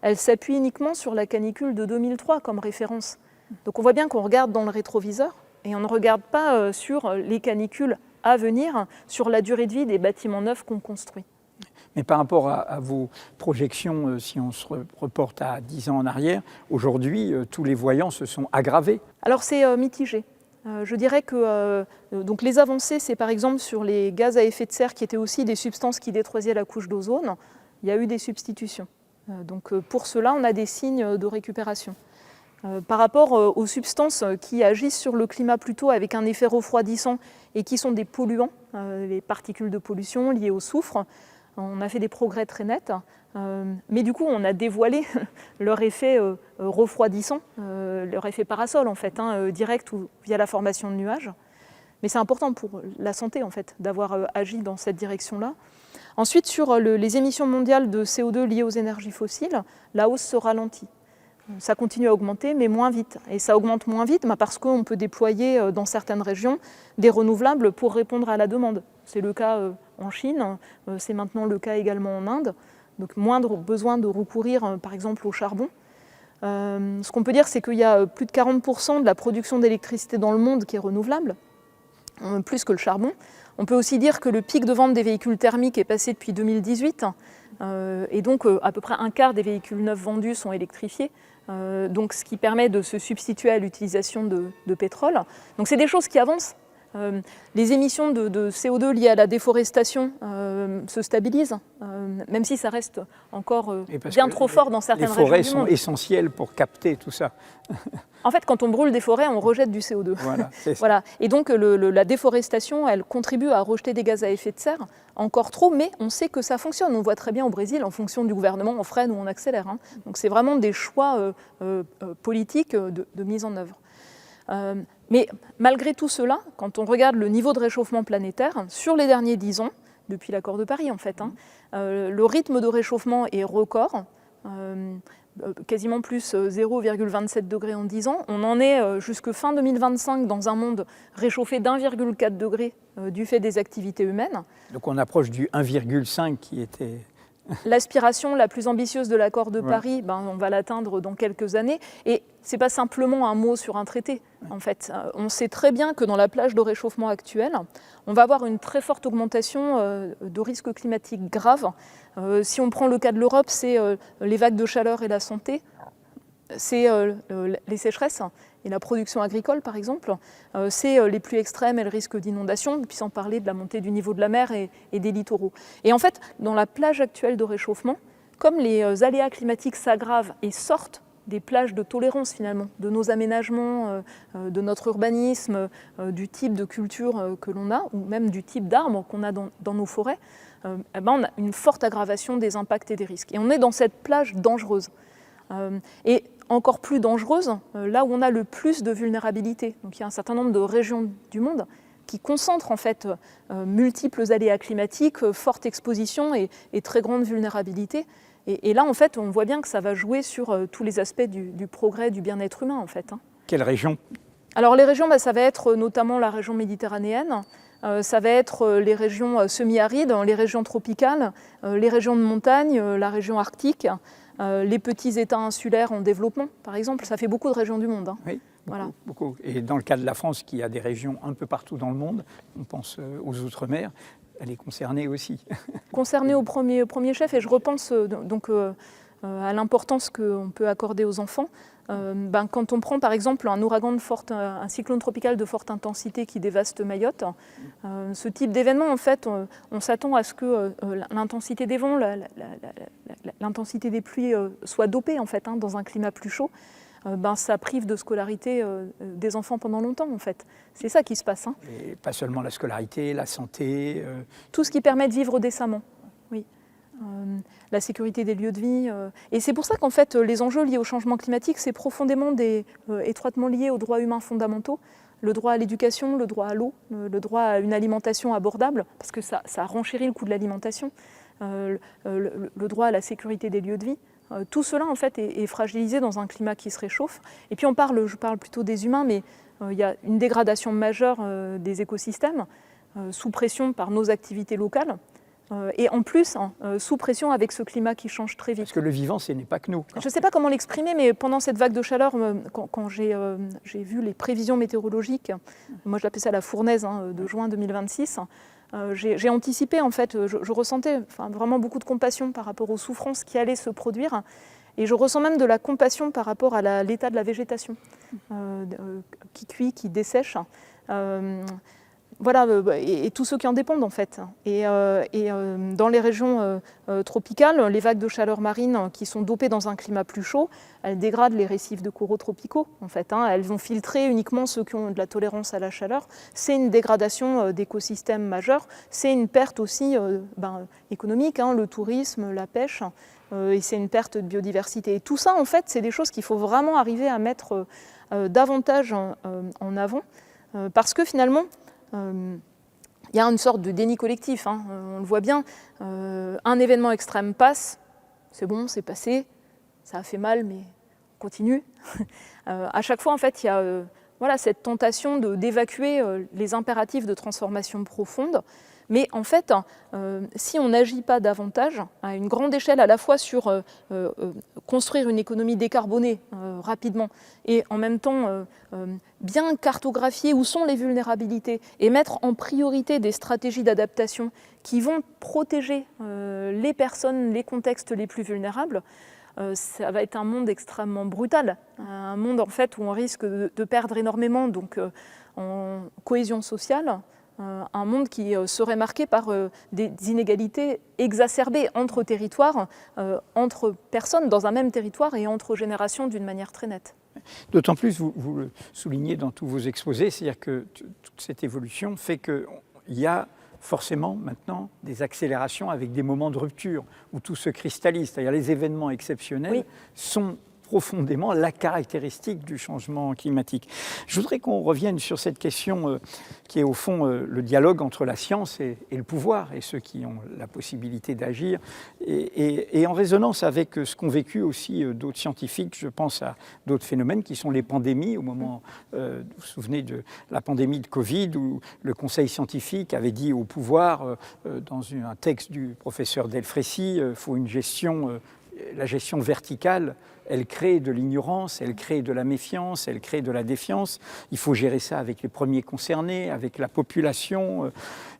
elle s'appuie uniquement sur la canicule de 2003 comme référence. Donc on voit bien qu'on regarde dans le rétroviseur et on ne regarde pas sur les canicules à venir, sur la durée de vie des bâtiments neufs qu'on construit. Mais par rapport à vos projections, si on se reporte à 10 ans en arrière, aujourd'hui, tous les voyants se sont aggravés. Alors c'est mitigé. Je dirais que donc les avancées, c'est par exemple sur les gaz à effet de serre qui étaient aussi des substances qui détruisaient la couche d'ozone. Il y a eu des substitutions. Donc pour cela, on a des signes de récupération. Par rapport aux substances qui agissent sur le climat plutôt avec un effet refroidissant et qui sont des polluants, les particules de pollution liées au soufre, on a fait des progrès très nets. Mais du coup, on a dévoilé leur effet refroidissant, leur effet parasol en fait, direct ou via la formation de nuages. Mais c'est important pour la santé en fait, d'avoir agi dans cette direction-là. Ensuite, sur les émissions mondiales de CO2 liées aux énergies fossiles, la hausse se ralentit. Ça continue à augmenter, mais moins vite. Et ça augmente moins vite parce qu'on peut déployer dans certaines régions des renouvelables pour répondre à la demande. C'est le cas en Chine, c'est maintenant le cas également en Inde. Donc moindre besoin de recourir par exemple au charbon. Ce qu'on peut dire, c'est qu'il y a plus de 40% de la production d'électricité dans le monde qui est renouvelable, plus que le charbon. On peut aussi dire que le pic de vente des véhicules thermiques est passé depuis 2018, et donc à peu près un quart des véhicules neufs vendus sont électrifiés, donc ce qui permet de se substituer à l'utilisation de pétrole. Donc c'est des choses qui avancent. Les émissions de CO2 liées à la déforestation se stabilisent, même si ça reste encore bien trop fort dans certaines régions du monde. Les forêts sont essentielles pour capter tout ça. En fait, quand on brûle des forêts, on rejette du CO2. Voilà. Et donc la déforestation, elle contribue à rejeter des gaz à effet de serre, encore trop, mais on sait que ça fonctionne. On voit très bien au Brésil, en fonction du gouvernement, on freine ou on accélère. Donc c'est vraiment des choix politiques de mise en œuvre. Mais malgré tout cela, quand on regarde le niveau de réchauffement planétaire, sur les derniers 10 ans, depuis l'accord de Paris en fait, le rythme de réchauffement est record, quasiment plus 0,27 degrés en 10 ans. On en est jusque fin 2025 dans un monde réchauffé d'1,4 degré du fait des activités humaines. Donc on approche du 1,5 qui était... L'aspiration la plus ambitieuse de l'accord de Paris, on va l'atteindre dans quelques années. Et ce n'est pas simplement un mot sur un traité. En fait, on sait très bien que dans la plage de réchauffement actuelle, on va avoir une très forte augmentation de risques climatiques graves. Si on prend le cas de l'Europe, c'est les vagues de chaleur et la santé, c'est les sécheresses et la production agricole, par exemple, c'est les pluies extrêmes et le risque d'inondation, puis sans parler de la montée du niveau de la mer et des littoraux. Et en fait, dans la plage actuelle de réchauffement, comme les aléas climatiques s'aggravent et sortent des plages de tolérance finalement, de nos aménagements, de notre urbanisme, du type de culture que l'on a, ou même du type d'arbres qu'on a dans nos forêts, on a une forte aggravation des impacts et des risques. Et on est dans cette plage dangereuse. Et encore plus dangereuse, là où on a le plus de vulnérabilité. Donc il y a un certain nombre de régions du monde qui concentrent en fait multiples aléas climatiques, forte exposition et très grande vulnérabilité. Et là, en fait, on voit bien que ça va jouer sur tous les aspects du progrès, du bien-être humain, en fait. Quelle région ? Alors les régions, ça va être notamment la région méditerranéenne, ça va être les régions semi-arides, les régions tropicales, les régions de montagne, la région arctique, les petits États insulaires en développement, par exemple. Ça fait beaucoup de régions du monde. Oui, beaucoup, voilà. beaucoup. Et dans le cas de la France, qui a des régions un peu partout dans le monde, on pense aux Outre-mer, elle est concernée aussi. Concernée au premier chef, et je repense à l'importance qu'on peut accorder aux enfants. Quand on prend par exemple un cyclone tropical de forte intensité qui dévaste Mayotte, ce type d'événement, en fait, on s'attend à ce que l'intensité des vents, l'intensité des pluies soit dopée en fait, dans un climat plus chaud. Ça prive de scolarité des enfants pendant longtemps, en fait. C'est ça qui se passe. Et pas seulement la scolarité, la santé... Tout ce qui permet de vivre décemment, oui. La sécurité des lieux de vie. Et c'est pour ça qu'en fait, les enjeux liés au changement climatique, c'est profondément étroitement lié aux droits humains fondamentaux. Le droit à l'éducation, le droit à l'eau, le droit à une alimentation abordable, parce que ça renchérit le coût de l'alimentation, le droit à la sécurité des lieux de vie. Tout cela, en fait, est fragilisé dans un climat qui se réchauffe. Et puis je parle plutôt des humains, mais il y a une dégradation majeure des écosystèmes, sous pression par nos activités locales. Et en plus, sous pression avec ce climat qui change très vite. Parce que le vivant, ce n'est pas que nous. Je ne sais pas comment l'exprimer, mais pendant cette vague de chaleur, quand j'ai vu les prévisions météorologiques, moi je l'appelais ça la fournaise de juin 2026, j'ai anticipé, en fait, je ressentais vraiment beaucoup de compassion par rapport aux souffrances qui allaient se produire. Et je ressens même de la compassion par rapport à l'état de la végétation, qui cuit, qui dessèche. Voilà, et tous ceux qui en dépendent en fait. Et dans les régions tropicales, les vagues de chaleur marine qui sont dopées dans un climat plus chaud, elles dégradent les récifs de coraux tropicaux en fait. Elles vont filtrer uniquement ceux qui ont de la tolérance à la chaleur. C'est une dégradation d'écosystèmes majeurs. C'est une perte aussi économique, le tourisme, la pêche. Et c'est une perte de biodiversité. Et tout ça, en fait, c'est des choses qu'il faut vraiment arriver à mettre davantage en avant, parce que finalement, il y a une sorte de déni collectif, on le voit bien. Un événement extrême passe, c'est bon, c'est passé, ça a fait mal, mais on continue. À chaque fois, en fait, il y a cette tentation d'évacuer les impératifs de transformation profonde. Mais en fait, si on n'agit pas davantage, à une grande échelle, à la fois sur construire une économie décarbonée rapidement et en même temps bien cartographier où sont les vulnérabilités et mettre en priorité des stratégies d'adaptation qui vont protéger les personnes, les contextes les plus vulnérables, ça va être un monde extrêmement brutal, un monde en fait où on risque de perdre énormément donc, en cohésion sociale. Un monde qui serait marqué par des inégalités exacerbées entre territoires, entre personnes dans un même territoire et entre générations d'une manière très nette. D'autant plus, vous le soulignez dans tous vos exposés, c'est-à-dire que toute cette évolution fait qu'il y a forcément maintenant des accélérations avec des moments de rupture où tout se cristallise, c'est-à-dire les événements exceptionnels sont profondément la caractéristique du changement climatique. Je voudrais qu'on revienne sur cette question qui est au fond le dialogue entre la science et le pouvoir, et ceux qui ont la possibilité d'agir, et en résonance avec ce qu'ont vécu aussi d'autres scientifiques. Je pense à d'autres phénomènes qui sont les pandémies. Au moment, vous vous souvenez de la pandémie de Covid, où le conseil scientifique avait dit au pouvoir, dans un texte du professeur Delfrécy, il faut une gestion, la gestion verticale, elle crée de l'ignorance, elle crée de la méfiance, elle crée de la défiance. Il faut gérer ça avec les premiers concernés, avec la population.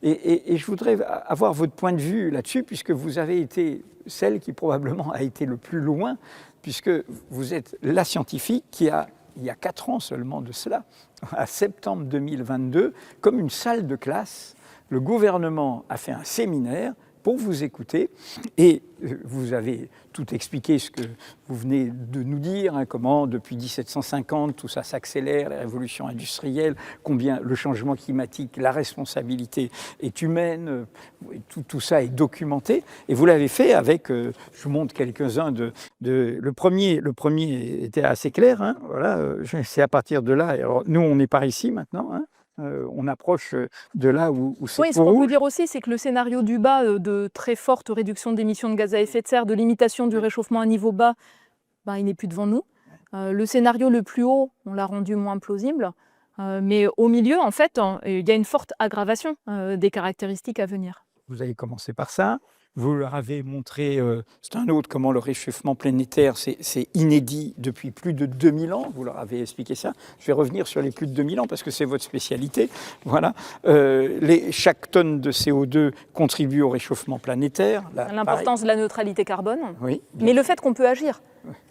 Et je voudrais avoir votre point de vue là-dessus, puisque vous avez été celle qui probablement a été le plus loin, puisque vous êtes la scientifique qui a, il y a 4 ans seulement de cela, à septembre 2022, comme une salle de classe, le gouvernement a fait un séminaire pour vous écouter, et vous avez tout expliqué ce que vous venez de nous dire, hein, comment depuis 1750 tout ça s'accélère, les révolutions industrielles, combien le changement climatique, la responsabilité est humaine, tout ça est documenté, et vous l'avez fait avec, je vous montre quelques-uns le premier était assez clair, hein, voilà, c'est à partir de là, alors, nous on est par ici maintenant, hein, on approche de là où c'est oui, ce qu'on peut dire aussi, c'est que le scénario du bas, de très forte réduction d'émissions de gaz à effet de serre, de limitation du réchauffement à niveau bas, ben, il n'est plus devant nous. Le scénario le plus haut, on l'a rendu moins plausible. Mais au milieu, en fait, il y a une forte aggravation des caractéristiques à venir. Vous avez commencé par ça. Vous leur avez montré, c'est un autre, comment le réchauffement planétaire, c'est inédit depuis plus de 2000 ans. Vous leur avez expliqué ça. Je vais revenir sur les plus de 2000 ans parce que c'est votre spécialité. Voilà. Chaque tonne de CO2 contribue au réchauffement planétaire. L'importance de la neutralité carbone. Oui, mais le fait qu'on peut agir.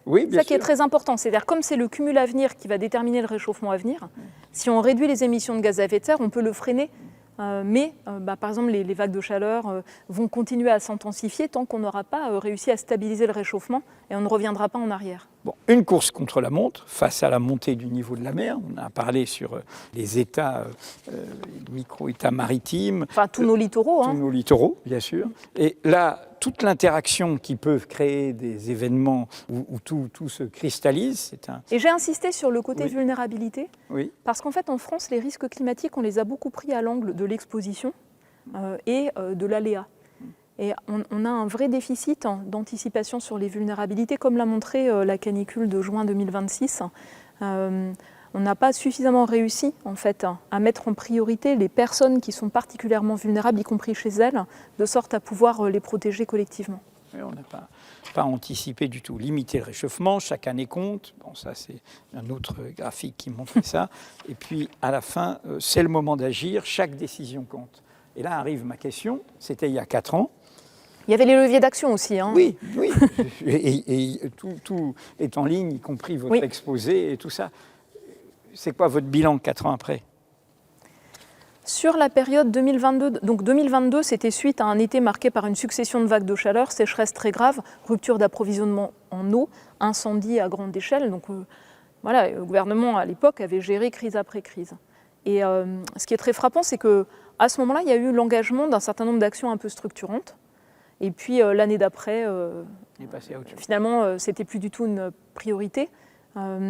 Oui, c'est ça qui est très important. C'est-à-dire, comme c'est le cumul à venir qui va déterminer le réchauffement à venir, si on réduit les émissions de gaz à effet de serre, on peut le freiner. Mais par exemple, les vagues de chaleur vont continuer à s'intensifier tant qu'on n'aura pas réussi à stabiliser le réchauffement et on ne reviendra pas en arrière. Bon, une course contre la montre face à la montée du niveau de la mer. On a parlé sur les États, les micro-États maritimes. Enfin, tous nos littoraux. Tous nos littoraux, bien sûr. Et là, toute l'interaction qui peut créer des événements où tout se cristallise. Et j'ai insisté sur le côté vulnérabilité, parce qu'en fait, en France, les risques climatiques, on les a beaucoup pris à l'angle de l'exposition et de l'aléa. Et on a un vrai déficit d'anticipation sur les vulnérabilités, comme l'a montré la canicule de juin 2026. On n'a pas suffisamment réussi en fait, à mettre en priorité les personnes qui sont particulièrement vulnérables, y compris chez elles, de sorte à pouvoir les protéger collectivement. Oui, on n'a pas anticipé du tout. Limiter le réchauffement, chaque année compte. Bon, ça, c'est un autre graphique qui montre ça. Et puis, à la fin, c'est le moment d'agir. Chaque décision compte. Et là arrive ma question. C'était il y a 4 ans. Il y avait les leviers d'action aussi. Hein. Oui. et tout est en ligne, y compris votre exposé et tout ça. C'est quoi votre bilan 4 ans après ? Sur la période 2022, donc 2022, c'était suite à un été marqué par une succession de vagues de chaleur, sécheresse très grave, rupture d'approvisionnement en eau, incendie à grande échelle. Donc voilà, le gouvernement à l'époque avait géré crise après crise. Et ce qui est très frappant, c'est qu'à ce moment-là, il y a eu l'engagement d'un certain nombre d'actions un peu structurantes. Et puis l'année d'après, finalement, c'était plus du tout une priorité.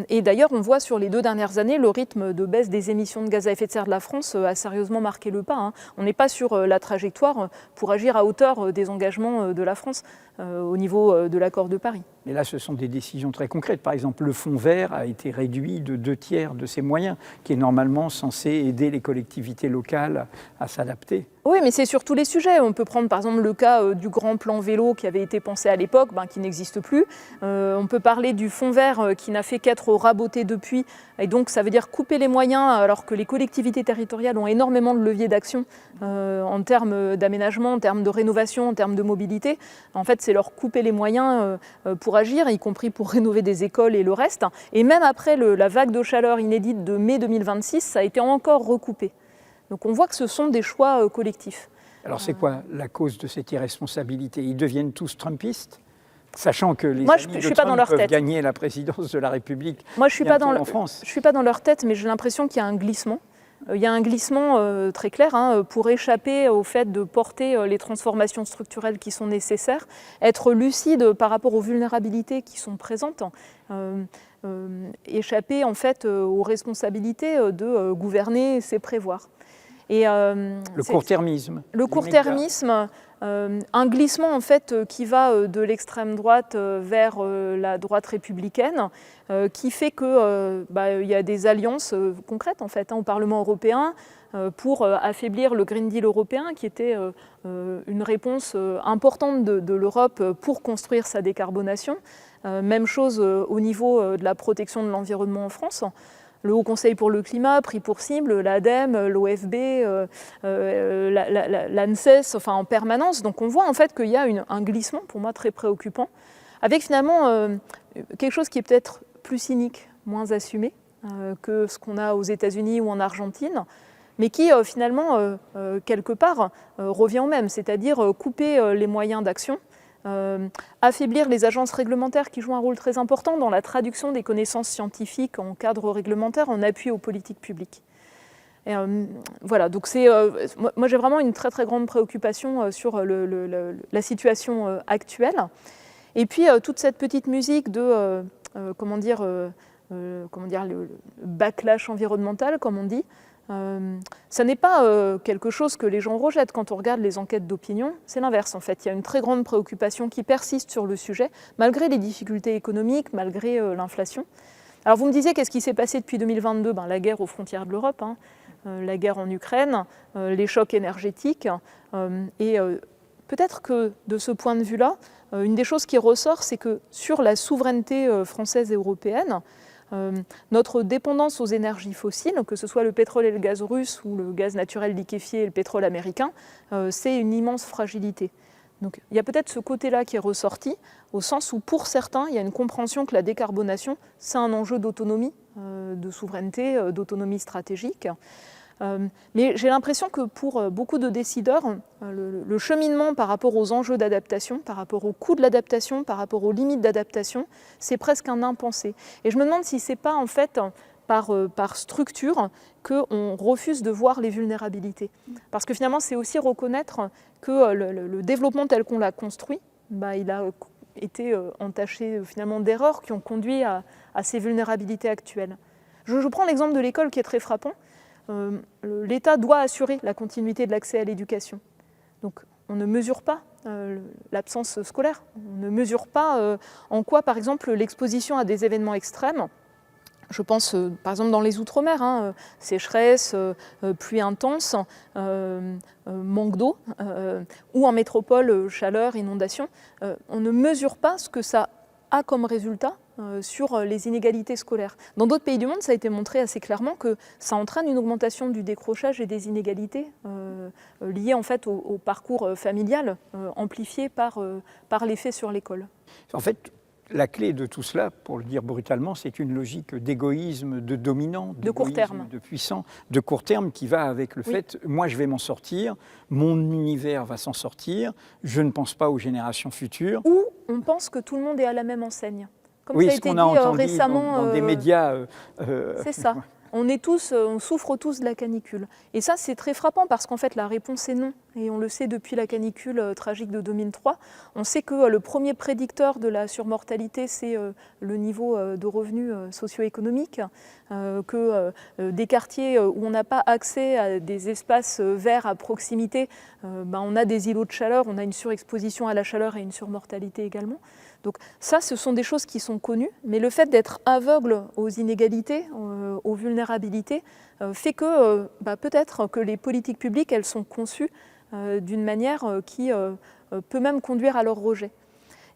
Et d'ailleurs, on voit sur les 2 dernières années, le rythme de baisse des émissions de gaz à effet de serre de la France a sérieusement marqué le pas. Hein. On n'est pas sur la trajectoire pour agir à hauteur des engagements de la France au niveau de l'accord de Paris. Mais là, ce sont des décisions très concrètes. Par exemple, le fonds vert a été réduit de 2/3 de ses moyens, qui est normalement censé aider les collectivités locales à s'adapter. Oui, mais c'est sur tous les sujets. On peut prendre par exemple le cas du grand plan vélo qui avait été pensé à l'époque, qui n'existe plus. On peut parler du fonds vert qui n'a fait qu'être raboté depuis. Et donc ça veut dire couper les moyens alors que les collectivités territoriales ont énormément de leviers d'action en termes d'aménagement, en termes de rénovation, en termes de mobilité. En fait, c'est leur couper les moyens pour agir, y compris pour rénover des écoles et le reste. Et même après la vague de chaleur inédite de mai 2026, ça a été encore recoupé. Donc on voit que ce sont des choix collectifs. Alors c'est quoi la cause de cette irresponsabilité ? Ils deviennent tous trumpistes ? Sachant que les amis de Trump peuvent gagner la présidence de la République en France. Je ne suis pas dans leur tête, mais j'ai l'impression qu'il y a un glissement. il y a un glissement très clair pour échapper au fait de porter les transformations structurelles qui sont nécessaires, être lucide par rapport aux vulnérabilités qui sont présentes, échapper en fait aux responsabilités de gouverner, c'est prévoir. Et le court-termisme. Le court-termisme, un glissement en fait qui va de l'extrême droite vers la droite républicaine, qui fait que y a des alliances concrètes en fait au Parlement européen pour affaiblir le Green Deal européen, qui était une réponse importante de l'Europe pour construire sa décarbonation. Même chose au niveau de la protection de l'environnement en France. Le Haut Conseil pour le climat pris pour cible, l'ADEME, l'OFB, l'ANSES, enfin en permanence. Donc on voit en fait qu'il y a un glissement, pour moi très préoccupant, avec finalement quelque chose qui est peut-être plus cynique, moins assumé que ce qu'on a aux États-Unis ou en Argentine, mais qui finalement, quelque part, revient au même, c'est-à-dire couper les moyens d'action, affaiblir les agences réglementaires qui jouent un rôle très important dans la traduction des connaissances scientifiques en cadre réglementaire en appui aux politiques publiques. Et, voilà, donc moi j'ai vraiment une très très grande préoccupation sur la situation actuelle. Et puis toute cette petite musique de le backlash environnemental, comme on dit, ça n'est pas quelque chose que les gens rejettent quand on regarde les enquêtes d'opinion, c'est l'inverse en fait. Il y a une très grande préoccupation qui persiste sur le sujet, malgré les difficultés économiques, malgré l'inflation. Alors vous me disiez, qu'est-ce qui s'est passé depuis 2022 ? La guerre aux frontières de l'Europe, la guerre en Ukraine, les chocs énergétiques, et peut-être que de ce point de vue-là, une des choses qui ressort, c'est que sur la souveraineté française et européenne, notre dépendance aux énergies fossiles, que ce soit le pétrole et le gaz russe ou le gaz naturel liquéfié et le pétrole américain, c'est une immense fragilité. Donc il y a peut-être ce côté-là qui est ressorti, au sens où pour certains, il y a une compréhension que la décarbonation, c'est un enjeu d'autonomie, de souveraineté, d'autonomie stratégique. Mais j'ai l'impression que pour beaucoup de décideurs, le cheminement par rapport aux enjeux d'adaptation, par rapport aux coûts de l'adaptation, par rapport aux limites d'adaptation, c'est presque un impensé. Et je me demande si ce n'est pas en fait par structure qu'on refuse de voir les vulnérabilités. Parce que finalement, c'est aussi reconnaître que le développement tel qu'on l'a construit, il a été entaché finalement d'erreurs qui ont conduit à ces vulnérabilités actuelles. Je prends l'exemple de l'école qui est très frappant. L'État doit assurer la continuité de l'accès à l'éducation. Donc on ne mesure pas l'absence scolaire, on ne mesure pas en quoi, par exemple, l'exposition à des événements extrêmes, je pense par exemple dans les Outre-mer, sécheresse, pluie intense, manque d'eau, ou en métropole, chaleur, inondation, on ne mesure pas ce que ça a comme résultat sur les inégalités scolaires. Dans d'autres pays du monde, ça a été montré assez clairement que ça entraîne une augmentation du décrochage et des inégalités liées en fait au parcours familial, amplifié par l'effet sur l'école. En fait, la clé de tout cela, pour le dire brutalement, c'est une logique d'égoïsme, de dominant, de court terme, de puissant, de court terme qui va avec le fait, moi je vais m'en sortir, mon univers va s'en sortir, je ne pense pas aux générations futures. Ou on pense que tout le monde est à la même enseigne. Comme oui, ça a ce été qu'on a entendu récemment dans des médias. C'est ça. On souffre tous de la canicule. Et ça, c'est très frappant parce qu'en fait, la réponse est non. Et on le sait depuis la canicule tragique de 2003. On sait que le premier prédicteur de la surmortalité, c'est le niveau de revenus socio-économiques, que des quartiers où on n'a pas accès à des espaces verts à proximité, on a des îlots de chaleur, on a une surexposition à la chaleur et une surmortalité également. Donc ça, ce sont des choses qui sont connues, mais le fait d'être aveugle aux inégalités, aux vulnérabilités, fait que peut-être que les politiques publiques, elles sont conçues d'une manière qui peut même conduire à leur rejet.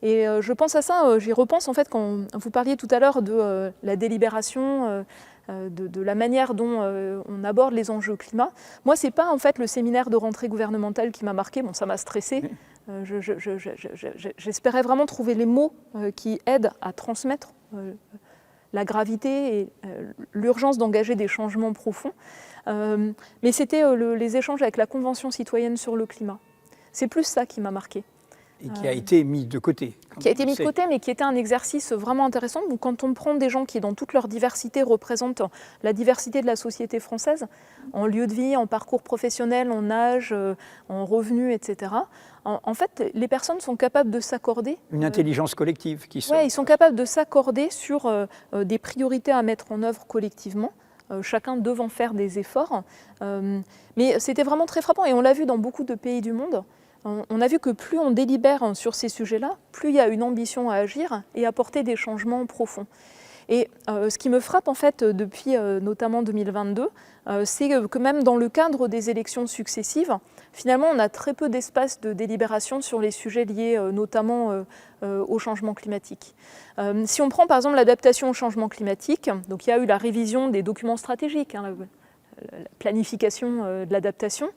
Et je pense à ça, j'y repense en fait quand vous parliez tout à l'heure de la délibération, de la manière dont on aborde les enjeux climat. Moi, c'est pas en fait le séminaire de rentrée gouvernementale qui m'a marqué, ça m'a stressée. J'espérais vraiment trouver les mots qui aident à transmettre la gravité et l'urgence d'engager des changements profonds. Mais c'était les échanges avec la Convention citoyenne sur le climat. C'est plus ça qui m'a marqué. Et qui a été mis de côté. Qui a été mis de côté, mais qui était un exercice vraiment intéressant. Donc, quand on prend des gens qui, dans toute leur diversité, représentent la diversité de la société française, en lieu de vie, en parcours professionnel, en âge, en revenus, etc., en fait, les personnes sont capables de s'accorder. Une intelligence collective qui Oui, ils sont capables de s'accorder sur des priorités à mettre en œuvre collectivement. Chacun devant faire des efforts. Mais c'était vraiment très frappant, et on l'a vu dans beaucoup de pays du monde. On a vu que plus on délibère sur ces sujets-là, plus il y a une ambition à agir et à apporter des changements profonds. Et ce qui me frappe en fait depuis notamment 2022, c'est que même dans le cadre des élections successives, finalement on a très peu d'espace de délibération sur les sujets liés notamment au changement climatique. Si on prend par exemple l'adaptation au changement climatique, donc il y a eu la révision des documents stratégiques, hein, la planification de l'adaptation.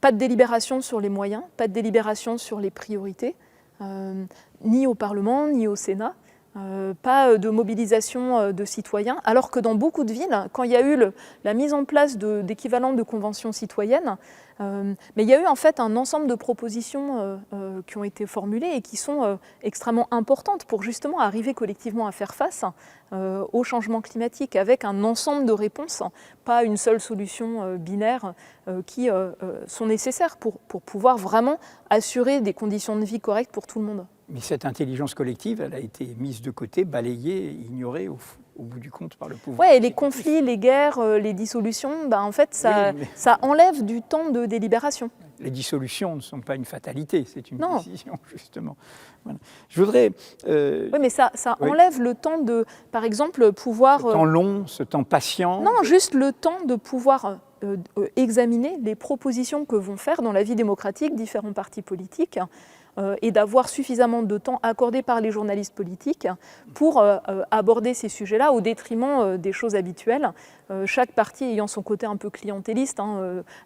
Pas de délibération sur les moyens, pas de délibération sur les priorités, ni au Parlement, ni au Sénat, pas de mobilisation de citoyens, alors que dans beaucoup de villes, quand il y a eu la mise en place d'équivalents de conventions citoyennes, mais il y a eu en fait un ensemble de propositions qui ont été formulées et qui sont extrêmement importantes pour justement arriver collectivement à faire face au changement climatique avec un ensemble de réponses, pas une seule solution binaire qui sont nécessaires pour pouvoir vraiment assurer des conditions de vie correctes pour tout le monde. Mais cette intelligence collective, elle a été mise de côté, balayée, ignorée au bout du compte par le pouvoir. Oui, et les conflits, les guerres, les dissolutions, en fait, ça enlève du temps de délibération. Les dissolutions ne sont pas une fatalité, c'est une décision, justement. Voilà. Je voudrais... Oui, mais ça enlève le temps de, par exemple, pouvoir... Ce temps long, ce temps patient. Non, juste le temps de pouvoir examiner les propositions que vont faire dans la vie démocratique différents partis politiques, et d'avoir suffisamment de temps accordé par les journalistes politiques pour aborder ces sujets-là au détriment des choses habituelles. Chaque parti ayant son côté un peu clientéliste,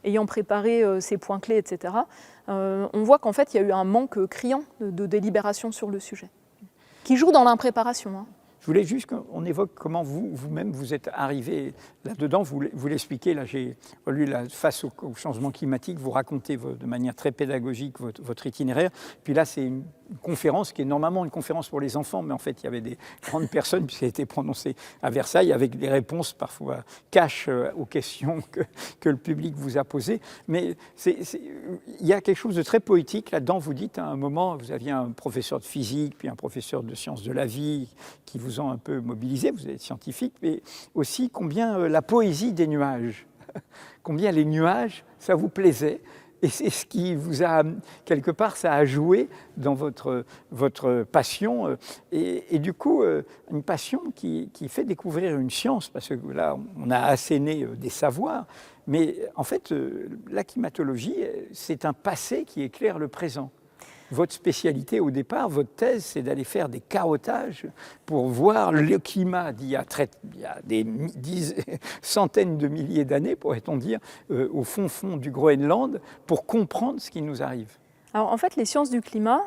ayant préparé ses points clés, etc. On voit qu'en fait, il y a eu un manque criant de délibération sur le sujet, qui joue dans l'impréparation. Je voulais juste qu'on évoque comment vous-même vous êtes arrivé là-dedans. Vous l'expliquez, là j'ai relu face au changement climatique, vous racontez de manière très pédagogique votre itinéraire. Puis là c'est une conférence qui est normalement une conférence pour les enfants, mais en fait il y avait des grandes personnes puisqu'elle a été prononcée à Versailles avec des réponses parfois cash aux questions que le public vous a posées. Mais il y a quelque chose de très poétique là-dedans. Vous dites à un moment, vous aviez un professeur de physique, puis un professeur de sciences de la vie qui vous ont un peu mobilisé, vous êtes scientifique, mais aussi combien la poésie des nuages, combien les nuages, ça vous plaisait. Et c'est ce qui vous a, quelque part, ça a joué dans votre passion. Et du coup, une passion qui fait découvrir une science, parce que là, on a asséné des savoirs. Mais en fait, la climatologie, c'est un passé qui éclaire le présent. Votre spécialité au départ, votre thèse, c'est d'aller faire des carottages pour voir le climat d'il y a des centaines de milliers d'années, pourrait-on dire, au fond du Groenland, pour comprendre ce qui nous arrive. Alors en fait, les sciences du climat,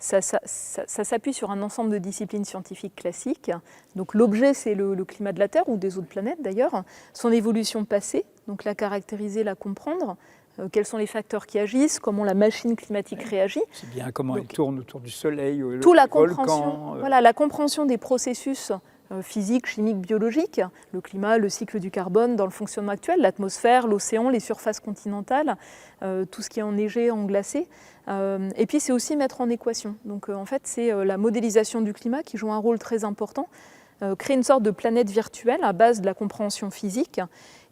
ça s'appuie sur un ensemble de disciplines scientifiques classiques. Donc l'objet, c'est le climat de la Terre ou des autres planètes d'ailleurs, son évolution passée, donc la caractériser, la comprendre. Quels sont les facteurs qui agissent, comment la machine climatique réagit. C'est bien comment elle tourne autour du Soleil, le volcan. Voilà, la compréhension des processus physiques, chimiques, biologiques, le climat, le cycle du carbone dans le fonctionnement actuel, l'atmosphère, l'océan, les surfaces continentales, tout ce qui est enneigé, englacé. Et puis c'est aussi mettre en équation. Donc en fait, c'est la modélisation du climat qui joue un rôle très important. Créer une sorte de planète virtuelle à base de la compréhension physique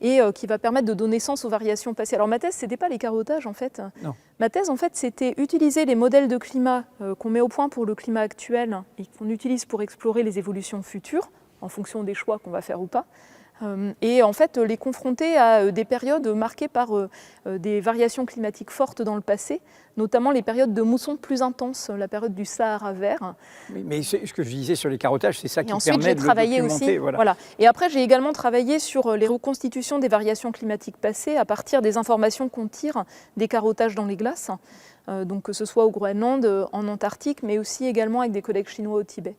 et qui va permettre de donner sens aux variations passées. Alors ma thèse, ce n'était pas les carottages en fait. Non. Ma thèse en fait, c'était utiliser les modèles de climat qu'on met au point pour le climat actuel et qu'on utilise pour explorer les évolutions futures en fonction des choix qu'on va faire ou pas. Et en fait les confronter à des périodes marquées par des variations climatiques fortes dans le passé, notamment les périodes de mousson plus intenses, la période du Sahara vert. Mais ce que je disais sur les carottages, c'est ça qui ensuite, permet de le documenter. Aussi, voilà. Et après, j'ai également travaillé sur les reconstitutions des variations climatiques passées à partir des informations qu'on tire des carottages dans les glaces, donc que ce soit au Groenland, en Antarctique, mais aussi également avec des collègues chinois au Tibet.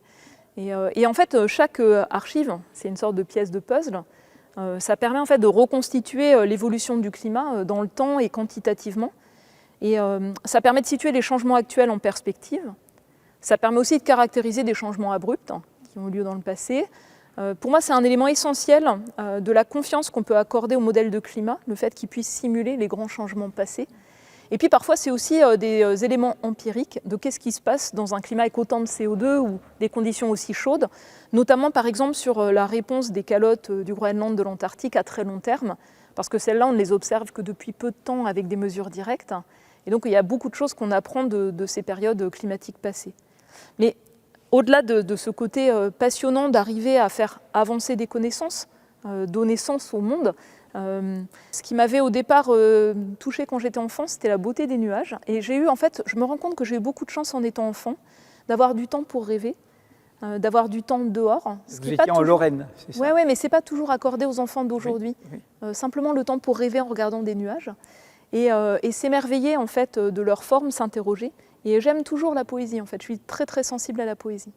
Et en fait, chaque archive, c'est une sorte de pièce de puzzle. Ça permet en fait de reconstituer l'évolution du climat dans le temps et quantitativement. Et ça permet de situer les changements actuels en perspective. Ça permet aussi de caractériser des changements abrupts qui ont eu lieu dans le passé. Pour moi, c'est un élément essentiel de la confiance qu'on peut accorder au modèle de climat, le fait qu'il puisse simuler les grands changements passés. Et puis parfois, c'est aussi des éléments empiriques de qu'est-ce qui se passe dans un climat avec autant de CO2 ou des conditions aussi chaudes, notamment par exemple sur la réponse des calottes du Groenland, de l'Antarctique à très long terme, parce que celles-là, on ne les observe que depuis peu de temps avec des mesures directes. Et donc, il y a beaucoup de choses qu'on apprend de ces périodes climatiques passées. Mais au-delà de ce côté passionnant d'arriver à faire avancer des connaissances, donner sens au monde, ce qui m'avait au départ touchée quand j'étais enfant, c'était la beauté des nuages. Et j'ai eu, en fait, je me rends compte que j'ai eu beaucoup de chance en étant enfant, d'avoir du temps pour rêver, d'avoir du temps dehors. Vous étiez en Lorraine, c'est ça? Oui, mais ce n'est pas toujours accordé aux enfants d'aujourd'hui. Oui. Simplement le temps pour rêver en regardant des nuages et s'émerveiller en fait de leur forme, s'interroger. Et j'aime toujours la poésie, en fait. Je suis très, très sensible à la poésie.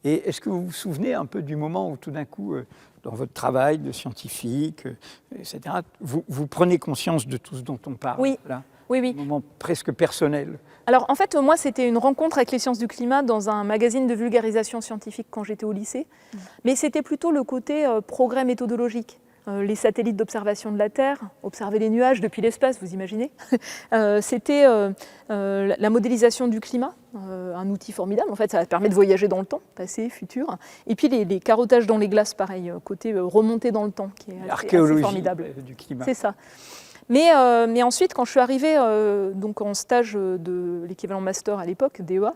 Et est-ce que vous vous souvenez un peu du moment où tout d'un coup, dans votre travail de scientifique, etc., vous prenez conscience de tout ce dont on parle? Oui. Là, Oui. un moment presque personnel. Alors en fait, moi, c'était une rencontre avec les sciences du climat dans un magazine de vulgarisation scientifique quand j'étais au lycée. Mais c'était plutôt le côté progrès méthodologique. Les satellites d'observation de la Terre, observer les nuages depuis l'espace, vous imaginez. C'était la modélisation du climat, un outil formidable. En fait, ça permet de voyager dans le temps, passé, futur. Et puis les carottages dans les glaces, pareil, côté remonter dans le temps, qui est assez formidable. Du climat. C'est ça. Mais ensuite, quand je suis arrivée donc en stage de l'équivalent master à l'époque, DEA,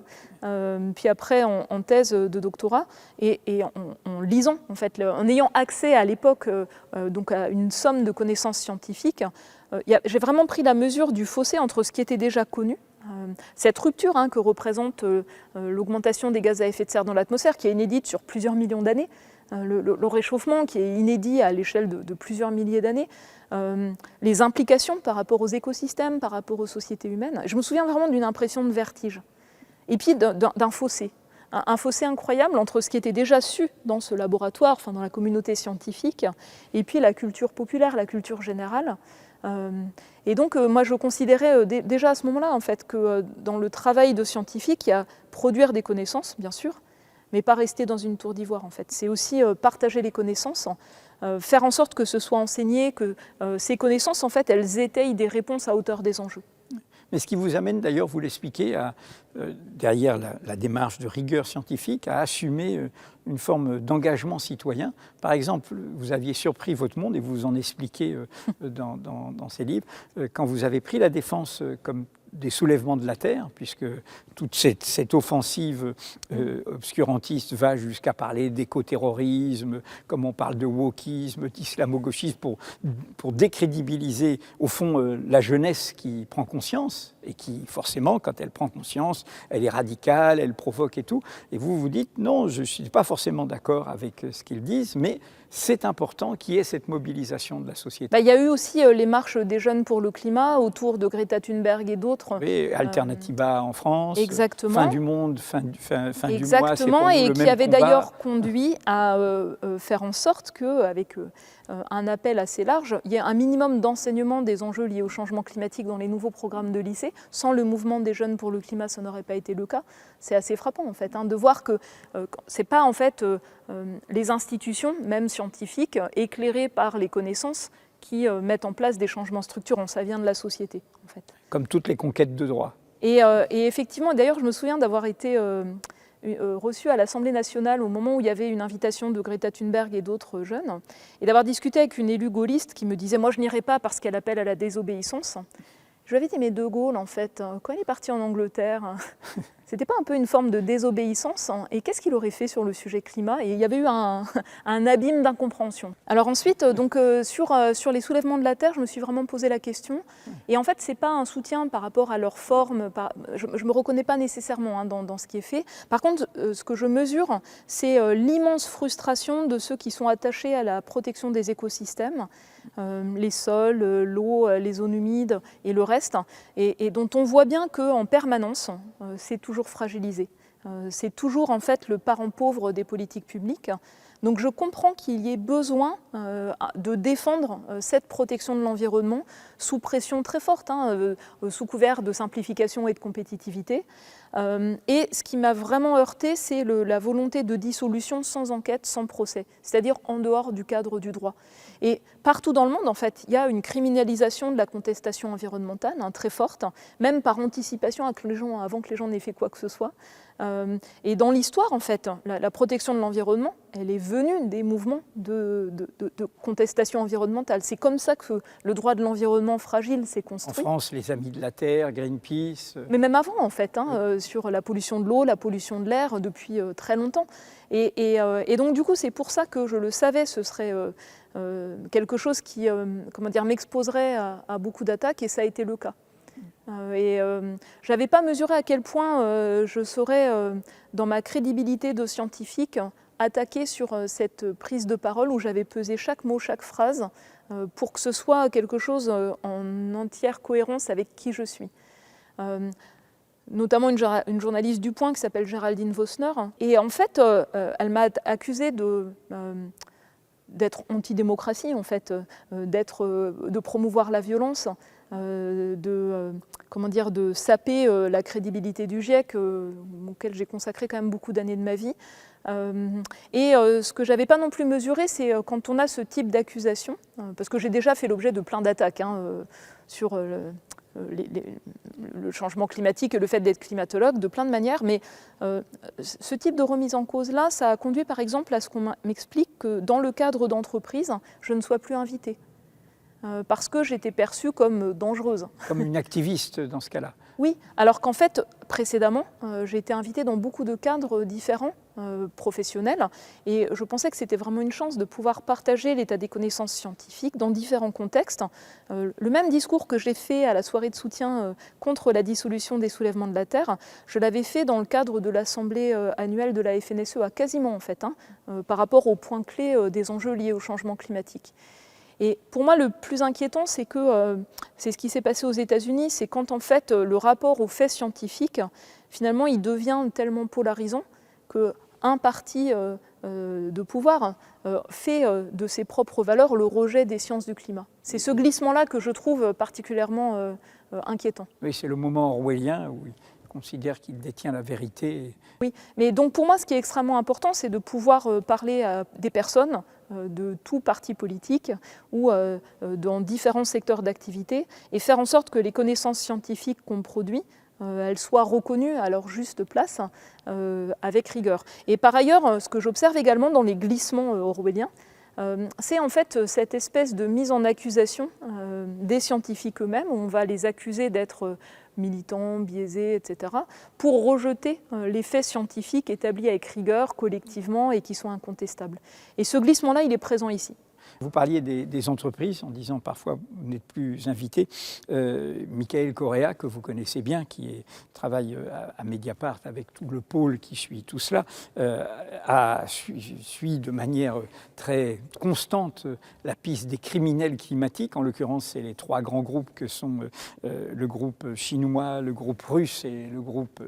puis après en thèse de doctorat, et en lisant, en fait, en ayant accès à l'époque donc à une somme de connaissances scientifiques, j'ai vraiment pris la mesure du fossé entre ce qui était déjà connu, cette rupture que représente l'augmentation des gaz à effet de serre dans l'atmosphère, qui est inédite sur plusieurs millions d'années, le réchauffement qui est inédit à l'échelle de plusieurs milliers d'années, les implications par rapport aux écosystèmes, par rapport aux sociétés humaines. Je me souviens vraiment d'une impression de vertige. Et puis d'un fossé. Un fossé incroyable entre ce qui était déjà su dans ce laboratoire, enfin dans la communauté scientifique, et puis la culture populaire, la culture générale. Et donc, moi, je considérais déjà à ce moment-là, en fait, que dans le travail de scientifique, il y a produire des connaissances, bien sûr, mais pas rester dans une tour d'ivoire, en fait. C'est aussi partager les connaissances, faire en sorte que ce soit enseigné, que ces connaissances, en fait, elles étayent des réponses à hauteur des enjeux. Mais ce qui vous amène d'ailleurs, vous l'expliquez, derrière la démarche de rigueur scientifique, à assumer une forme d'engagement citoyen. Par exemple, vous aviez surpris votre monde, et vous en expliquez dans ces livres, quand vous avez pris la défense comme des soulèvements de la Terre, puisque toute cette offensive obscurantiste va jusqu'à parler d'écoterrorisme, comme on parle de wokisme, d'islamo-gauchisme, pour décrédibiliser, au fond, la jeunesse qui prend conscience, et qui, forcément, quand elle prend conscience, elle est radicale, elle provoque et tout. Et vous vous dites, non, je ne suis pas forcément d'accord avec ce qu'ils disent, mais c'est important qu'il y ait cette mobilisation de la société. Il y a eu aussi les marches des jeunes pour le climat autour de Greta Thunberg et d'autres. Oui, Alternativa en France, exactement. Fin du monde, fin du mois. Exactement, et qui avait d'ailleurs conduit à faire en sorte qu'avec un appel assez large, il y ait un minimum d'enseignement des enjeux liés au changement climatique dans les nouveaux programmes de lycée. Sans le mouvement des jeunes pour le climat, ça n'aurait pas été le cas. C'est assez frappant, en fait, de voir que ce n'est pas, en fait, les institutions, même scientifiques, éclairées par les connaissances, qui mettent en place des changements structurants. Ça vient de la société, en fait. Comme toutes les conquêtes de droit. Et effectivement, d'ailleurs, je me souviens d'avoir été reçue à l'Assemblée nationale au moment où il y avait une invitation de Greta Thunberg et d'autres jeunes, et d'avoir discuté avec une élue gaulliste qui me disait « moi, je n'irai pas parce qu'elle appelle à la désobéissance ». Je lui avais dit, mais De Gaulle, en fait, quand il est parti en Angleterre, c'était pas un peu une forme de désobéissance, et qu'est-ce qu'il aurait fait sur le sujet climat? Et il y avait eu un abîme d'incompréhension. Alors ensuite, donc, sur les soulèvements de la Terre, je me suis vraiment posé la question. Et en fait, c'est pas un soutien par rapport à leur forme. Je me reconnais pas nécessairement dans ce qui est fait. Par contre, ce que je mesure, c'est l'immense frustration de ceux qui sont attachés à la protection des écosystèmes, les sols, l'eau, les zones humides et le reste, et dont on voit bien qu'en permanence, c'est toujours fragilisé. C'est toujours en fait le parent pauvre des politiques publiques. Donc je comprends qu'il y ait besoin de défendre cette protection de l'environnement sous pression très forte, sous couvert de simplification et de compétitivité. Et ce qui m'a vraiment heurté, c'est la volonté de dissolution sans enquête, sans procès, c'est-à-dire en dehors du cadre du droit. Et partout dans le monde, en fait, il y a une criminalisation de la contestation environnementale très forte, même par anticipation avant que les gens n'aient fait quoi que ce soit. Et dans l'histoire, en fait, la protection de l'environnement, elle est venue des mouvements de contestation environnementale. C'est comme ça que le droit de l'environnement fragile s'est construit. En France, les Amis de la Terre, Greenpeace... Mais même avant, en fait, sur la pollution de l'eau, la pollution de l'air, depuis très longtemps. Et donc, du coup, c'est pour ça que je le savais, ce serait quelque chose qui m'exposerait à beaucoup d'attaques, et ça a été le cas. Je n'avais pas mesuré à quel point je serais, dans ma crédibilité de scientifique, attaquée sur cette prise de parole où j'avais pesé chaque mot, chaque phrase, pour que ce soit quelque chose en entière cohérence avec qui je suis. Notamment une journaliste du Point qui s'appelle Géraldine Vosner. Et en fait, elle m'a accusée d'être anti-démocratie, en fait, de promouvoir la violence, de saper la crédibilité du GIEC, auquel j'ai consacré quand même beaucoup d'années de ma vie. Ce que je n'avais pas non plus mesuré, c'est quand on a ce type d'accusation, parce que j'ai déjà fait l'objet de plein d'attaques sur le changement climatique et le fait d'être climatologue, de plein de manières, mais ce type de remise en cause-là, ça a conduit par exemple à ce qu'on m'explique que dans le cadre d'entreprise, je ne sois plus invitée, parce que j'étais perçue comme dangereuse. Comme une activiste dans ce cas-là. Oui, alors qu'en fait, précédemment, j'ai été invitée dans beaucoup de cadres différents, professionnels, et je pensais que c'était vraiment une chance de pouvoir partager l'état des connaissances scientifiques dans différents contextes. Le même discours que j'ai fait à la soirée de soutien contre la dissolution des soulèvements de la Terre, je l'avais fait dans le cadre de l'assemblée annuelle de la FNSEA, quasiment en fait, par rapport aux points clés des enjeux liés au changement climatique. Et pour moi, le plus inquiétant, c'est que c'est ce qui s'est passé aux États-Unis, c'est quand en fait le rapport aux faits scientifiques, finalement, il devient tellement polarisant qu'un parti de pouvoir fait de ses propres valeurs le rejet des sciences du climat. C'est ce glissement-là que je trouve particulièrement inquiétant. Oui, c'est le moment orwellien où il considère qu'il détient la vérité. Oui, mais donc pour moi, ce qui est extrêmement important, c'est de pouvoir parler à des personnes de tout parti politique ou dans différents secteurs d'activité et faire en sorte que les connaissances scientifiques qu'on produit, elles soient reconnues à leur juste place avec rigueur. Et par ailleurs, ce que j'observe également dans les glissements orwelliens, c'est en fait cette espèce de mise en accusation des scientifiques eux-mêmes, où on va les accuser d'être militants, biaisés, etc., pour rejeter les faits scientifiques établis avec rigueur, collectivement, et qui sont incontestables. Et ce glissement-là, il est présent ici. Vous parliez des entreprises en disant parfois vous n'êtes plus invité. Michael Correa, que vous connaissez bien, qui travaille à Mediapart avec tout le pôle qui suit tout cela, suit de manière très constante la piste des criminels climatiques. En l'occurrence, c'est les trois grands groupes que sont le groupe chinois, le groupe russe et le groupe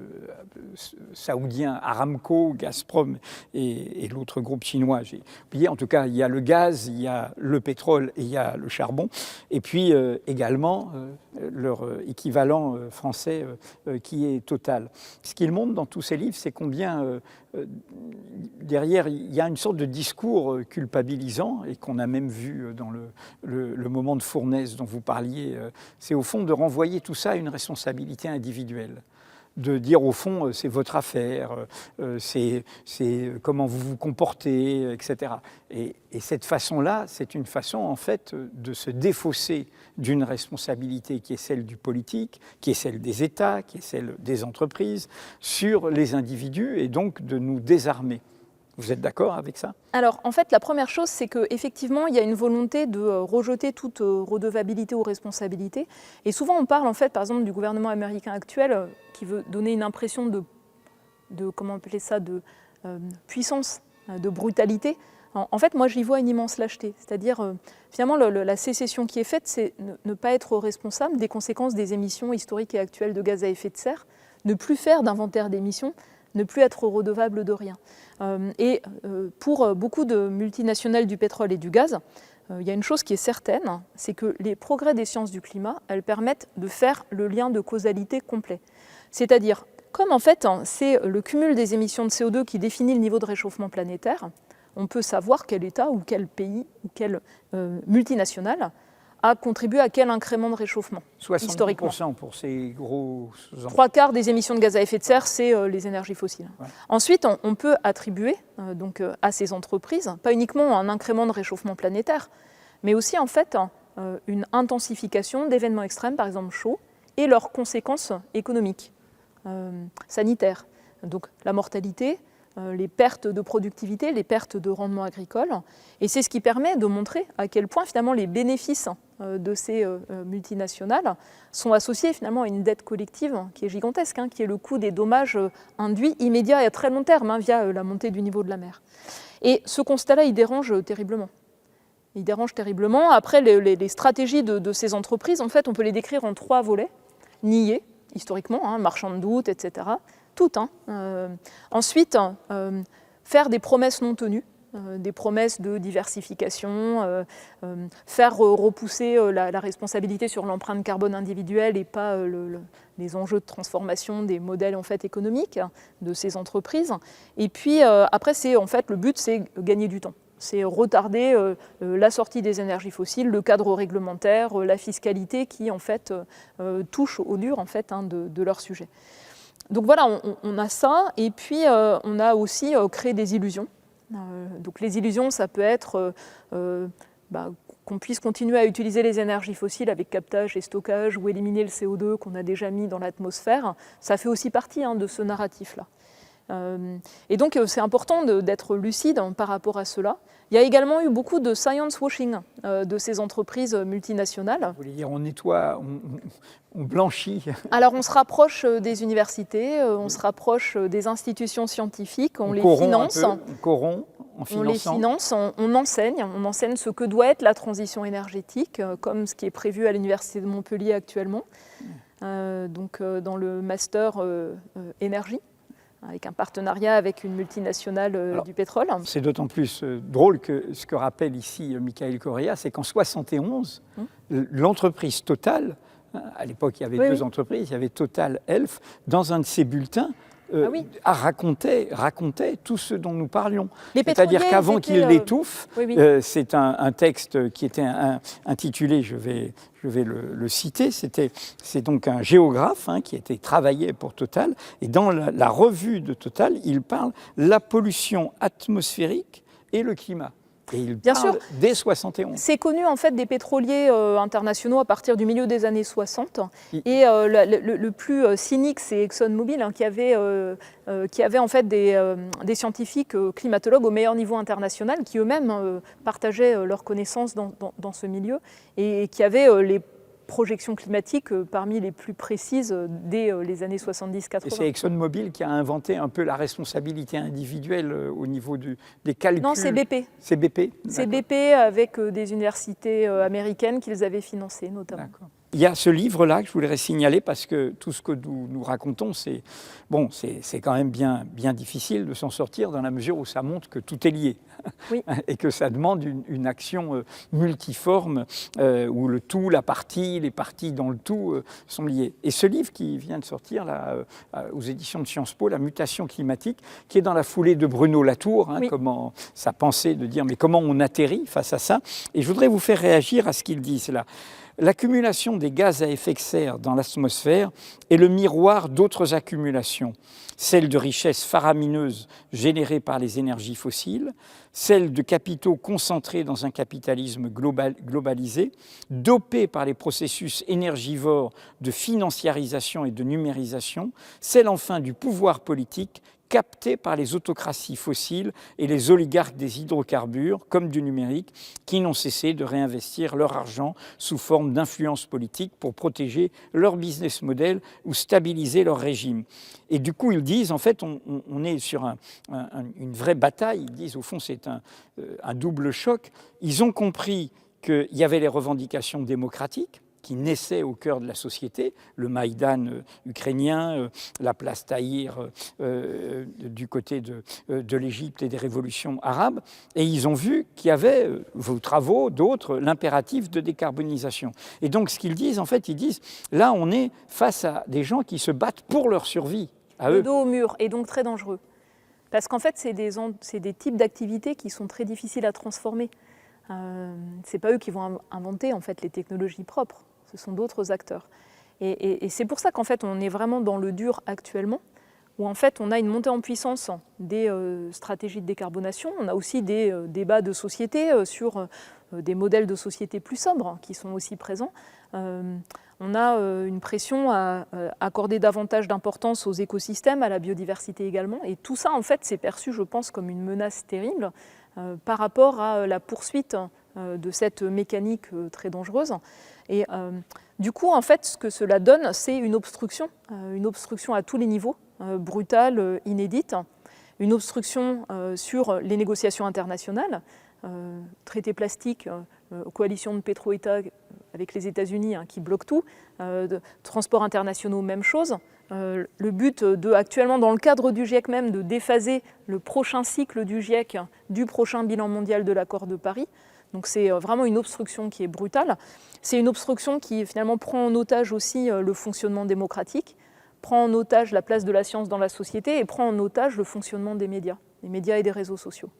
saoudien Aramco, Gazprom et l'autre groupe chinois. J'ai oublié. En tout cas, il y a le gaz, il y a le pétrole et il y a le charbon, et puis également leur équivalent français qui est Total. Ce qu'il montre dans tous ces livres, c'est combien derrière il y a une sorte de discours culpabilisant, et qu'on a même vu dans le moment de fournaise dont vous parliez, c'est au fond de renvoyer tout ça à une responsabilité individuelle. De dire au fond, c'est votre affaire, c'est comment vous vous comportez, etc. Et cette façon-là, c'est une façon en fait de se défausser d'une responsabilité qui est celle du politique, qui est celle des États, qui est celle des entreprises, sur les individus, et donc de nous désarmer. Vous êtes d'accord avec ça ? Alors, en fait, la première chose, c'est qu'effectivement, il y a une volonté de rejeter toute redevabilité ou responsabilité. Et souvent, on parle, en fait, par exemple, du gouvernement américain actuel qui veut donner une impression de comment appeler ça, de puissance, de brutalité. En fait, moi, j'y vois une immense lâcheté. C'est-à-dire, finalement, la sécession qui est faite, c'est ne pas être responsable des conséquences des émissions historiques et actuelles de gaz à effet de serre, ne plus faire d'inventaire d'émissions, ne plus être redevable de rien. Pour beaucoup de multinationales du pétrole et du gaz, il y a une chose qui est certaine, c'est que les progrès des sciences du climat, elles permettent de faire le lien de causalité complet. C'est-à-dire, comme en fait c'est le cumul des émissions de CO2 qui définit le niveau de réchauffement planétaire, on peut savoir quel État ou quel pays ou quelle multinationale a contribué à quel incrément de réchauffement, historiquement. 60% pour ces gros... 3/4 des émissions de gaz à effet de serre, c'est les énergies fossiles. Ouais. Ensuite, on peut attribuer à ces entreprises, pas uniquement un incrément de réchauffement planétaire, mais aussi en fait une intensification d'événements extrêmes, par exemple chauds, et leurs conséquences économiques, sanitaires. Donc la mortalité, les pertes de productivité, les pertes de rendement agricole. Et c'est ce qui permet de montrer à quel point finalement les bénéfices de ces multinationales sont associés finalement à une dette collective qui est gigantesque, qui est le coût des dommages induits immédiats et à très long terme via la montée du niveau de la mer. Et ce constat-là, il dérange terriblement. Il dérange terriblement. Après, les stratégies de ces entreprises, en fait, on peut les décrire en 3 volets. Nier, historiquement, marchand de doute, etc. Toutes. Ensuite, faire des promesses non tenues, des promesses de diversification, faire repousser la responsabilité sur l'empreinte carbone individuelle et pas les enjeux de transformation des modèles en fait, économiques de ces entreprises. Et puis après, en fait, le but, c'est gagner du temps. C'est retarder la sortie des énergies fossiles, le cadre réglementaire, la fiscalité qui en fait touche au dur en fait, de leur sujet. Donc voilà, on a ça, et puis on a aussi créé des illusions. Donc les illusions, ça peut être qu'on puisse continuer à utiliser les énergies fossiles avec captage et stockage ou éliminer le CO2 qu'on a déjà mis dans l'atmosphère. Ça fait aussi partie de ce narratif-là. Et donc c'est important d'être lucide par rapport à cela. Il y a également eu beaucoup de science washing de ces entreprises multinationales. Vous voulez dire on nettoie, on blanchit? Alors on se rapproche des universités, on se rapproche des institutions scientifiques, on les finance. On corrompt en finançant. On les finance, on enseigne ce que doit être la transition énergétique, comme ce qui est prévu à l'Université de Montpellier actuellement, dans le master énergie, avec un partenariat avec une multinationale du pétrole. C'est d'autant plus drôle que ce que rappelle ici Michael Correa, c'est qu'en 1971, l'entreprise Total, à l'époque il y avait deux entreprises, il y avait Total Elf, dans un de ses bulletins, racontait tout ce dont nous parlions. C'est-à-dire qu'avant qu'il l'étouffe, c'est un texte qui était intitulé, je vais le citer, c'est donc un géographe qui a été travaillé pour Total, et dans la revue de Total, il parle de la pollution atmosphérique et le climat. Et il parle dès 71. C'est connu en fait des pétroliers internationaux à partir du milieu des années 60. Et le plus cynique, c'est ExxonMobil qui avait en fait des scientifiques climatologues au meilleur niveau international qui eux-mêmes partageaient leurs connaissances dans ce milieu et qui avaient les projections climatiques parmi les plus précises dès les années 70-80. Et c'est ExxonMobil qui a inventé un peu la responsabilité individuelle au niveau des calculs. Non, c'est BP. C'est BP. C'est BP avec des universités américaines qu'ils avaient financées notamment. D'accord. Il y a ce livre-là que je voudrais signaler parce que tout ce que nous racontons, c'est quand même bien difficile de s'en sortir dans la mesure où ça montre que tout est lié et que ça demande une action multiforme où le tout, la partie, les parties dans le tout sont liées. Et ce livre qui vient de sortir là, aux éditions de Sciences Po, La mutation climatique, qui est dans la foulée de Bruno Latour, comment sa pensée de dire mais comment on atterrit face à ça. Et je voudrais vous faire réagir à ce qu'il dit là. L'accumulation des gaz à effet de serre dans l'atmosphère est le miroir d'autres accumulations, celles de richesses faramineuses générées par les énergies fossiles, celles de capitaux concentrés dans un capitalisme globalisé, dopés par les processus énergivores de financiarisation et de numérisation, celles enfin du pouvoir politique captés par les autocraties fossiles et les oligarques des hydrocarbures, comme du numérique, qui n'ont cessé de réinvestir leur argent sous forme d'influence politique pour protéger leur business model ou stabiliser leur régime. Et du coup, ils disent, en fait, on est sur une vraie bataille. Ils disent, au fond, c'est un double choc. Ils ont compris qu'il y avait les revendications démocratiques, qui naissaient au cœur de la société, le Maïdan ukrainien, la place Tahrir du côté de l'Égypte et des révolutions arabes, et ils ont vu qu'il y avait, vos travaux, d'autres, l'impératif de décarbonisation. Et donc ce qu'ils disent, en fait, ils disent, là on est face à des gens qui se battent pour leur survie, à eux. Le dos au mur, et donc très dangereux. Parce qu'en fait, c'est des types d'activités qui sont très difficiles à transformer. C'est pas eux qui vont inventer en fait les technologies propres, ce sont d'autres acteurs. Et c'est pour ça qu'en fait on est vraiment dans le dur actuellement, où en fait on a une montée en puissance des stratégies de décarbonation. On a aussi des débats de société sur des modèles de société plus sobres qui sont aussi présents. On a une pression à accorder davantage d'importance aux écosystèmes, à la biodiversité également. Et tout ça, en fait, c'est perçu, je pense, comme une menace terrible par rapport à la poursuite de cette mécanique très dangereuse. Et du coup, en fait, ce que cela donne, c'est une obstruction à tous les niveaux, brutale, inédite, une obstruction sur les négociations internationales, traités plastiques, coalition de pétro-États avec les États-Unis qui bloquent tout, transports internationaux, même chose. Le but actuellement, dans le cadre du GIEC même, de déphaser le prochain cycle du GIEC du prochain bilan mondial de l'accord de Paris. Donc c'est vraiment une obstruction qui est brutale. C'est une obstruction qui finalement prend en otage aussi le fonctionnement démocratique, prend en otage la place de la science dans la société et prend en otage le fonctionnement des médias et des réseaux sociaux.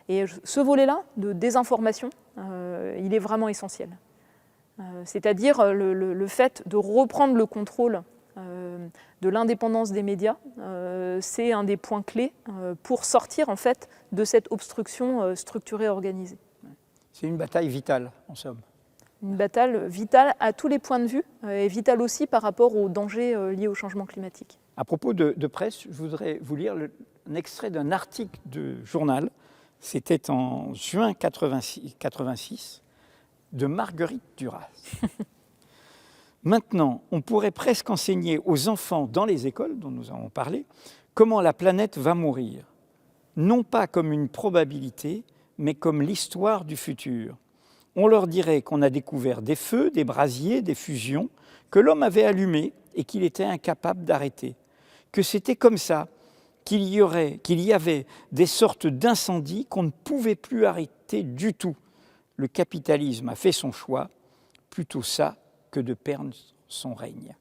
Et ce volet-là de désinformation, il est vraiment essentiel. C'est-à-dire le fait de reprendre le contrôle de l'indépendance des médias, c'est un des points clés pour sortir en fait de cette obstruction structurée et organisée. C'est une bataille vitale, en somme. Une bataille vitale à tous les points de vue et vitale aussi par rapport aux dangers liés au changement climatique. À propos de presse, je voudrais vous lire un extrait d'un article de journal, c'était en juin 1986, de Marguerite Duras. Maintenant, on pourrait presque enseigner aux enfants dans les écoles, dont nous avons parlé, comment la planète va mourir, non pas comme une probabilité, mais comme l'histoire du futur. On leur dirait qu'on a découvert des feux, des brasiers, des fusions, que l'homme avait allumés et qu'il était incapable d'arrêter, que c'était comme ça, qu'il y avait des sortes d'incendies qu'on ne pouvait plus arrêter du tout. Le capitalisme a fait son choix, plutôt ça que de perdre son règne.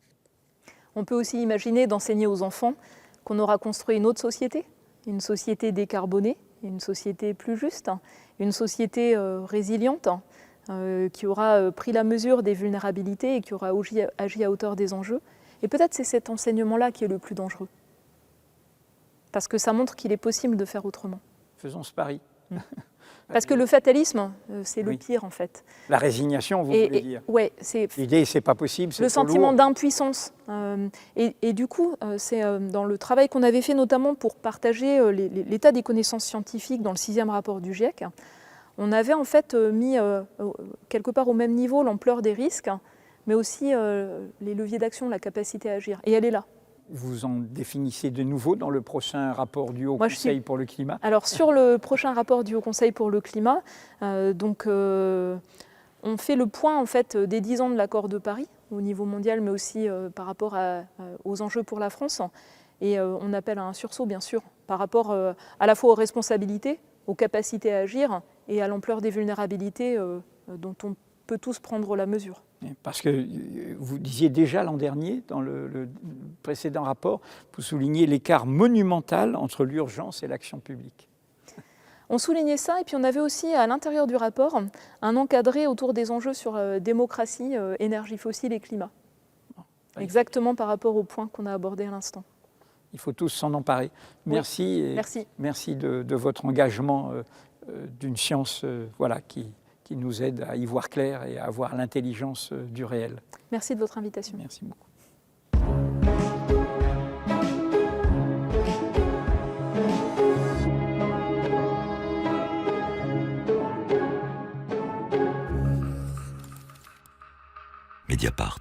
On peut aussi imaginer d'enseigner aux enfants qu'on aura construit une autre société, une société décarbonée, une société plus juste, une société résiliente, qui aura pris la mesure des vulnérabilités et qui aura agi à hauteur des enjeux. Et peut-être c'est cet enseignement-là qui est le plus dangereux. Parce que ça montre qu'il est possible de faire autrement. Faisons ce pari. Parce que le fatalisme, c'est le pire en fait. La résignation, vous voulez dire. Ouais, l'idée, c'est pas possible, c'est le trop sentiment lourd. d'impuissance. Et du coup, c'est dans le travail qu'on avait fait notamment pour partager l'état des connaissances scientifiques dans le 6e rapport du GIEC, on avait en fait mis quelque part au même niveau l'ampleur des risques, mais aussi les leviers d'action, la capacité à agir. Et elle est là. Vous en définissez de nouveau dans le prochain rapport du Haut Conseil pour le climat? Alors sur le prochain rapport du Haut Conseil pour le climat, on fait le point en fait des 10 ans de l'accord de Paris au niveau mondial, mais aussi par rapport aux enjeux pour la France. Et on appelle à un sursaut, bien sûr, par rapport à la fois aux responsabilités, aux capacités à agir et à l'ampleur des vulnérabilités dont on peut tous prendre la mesure. Parce que vous disiez déjà l'an dernier, dans le précédent rapport, vous soulignez l'écart monumental entre l'urgence et l'action publique. On soulignait ça, et puis on avait aussi à l'intérieur du rapport un encadré autour des enjeux sur démocratie, énergie fossile et climat. Exactement par rapport au point qu'on a abordé à l'instant. Il faut tous s'en emparer. Merci. Oui, merci. Merci de votre engagement d'une science qui nous aide à y voir clair et à avoir l'intelligence du réel. Merci de votre invitation. Merci beaucoup. Mediapart.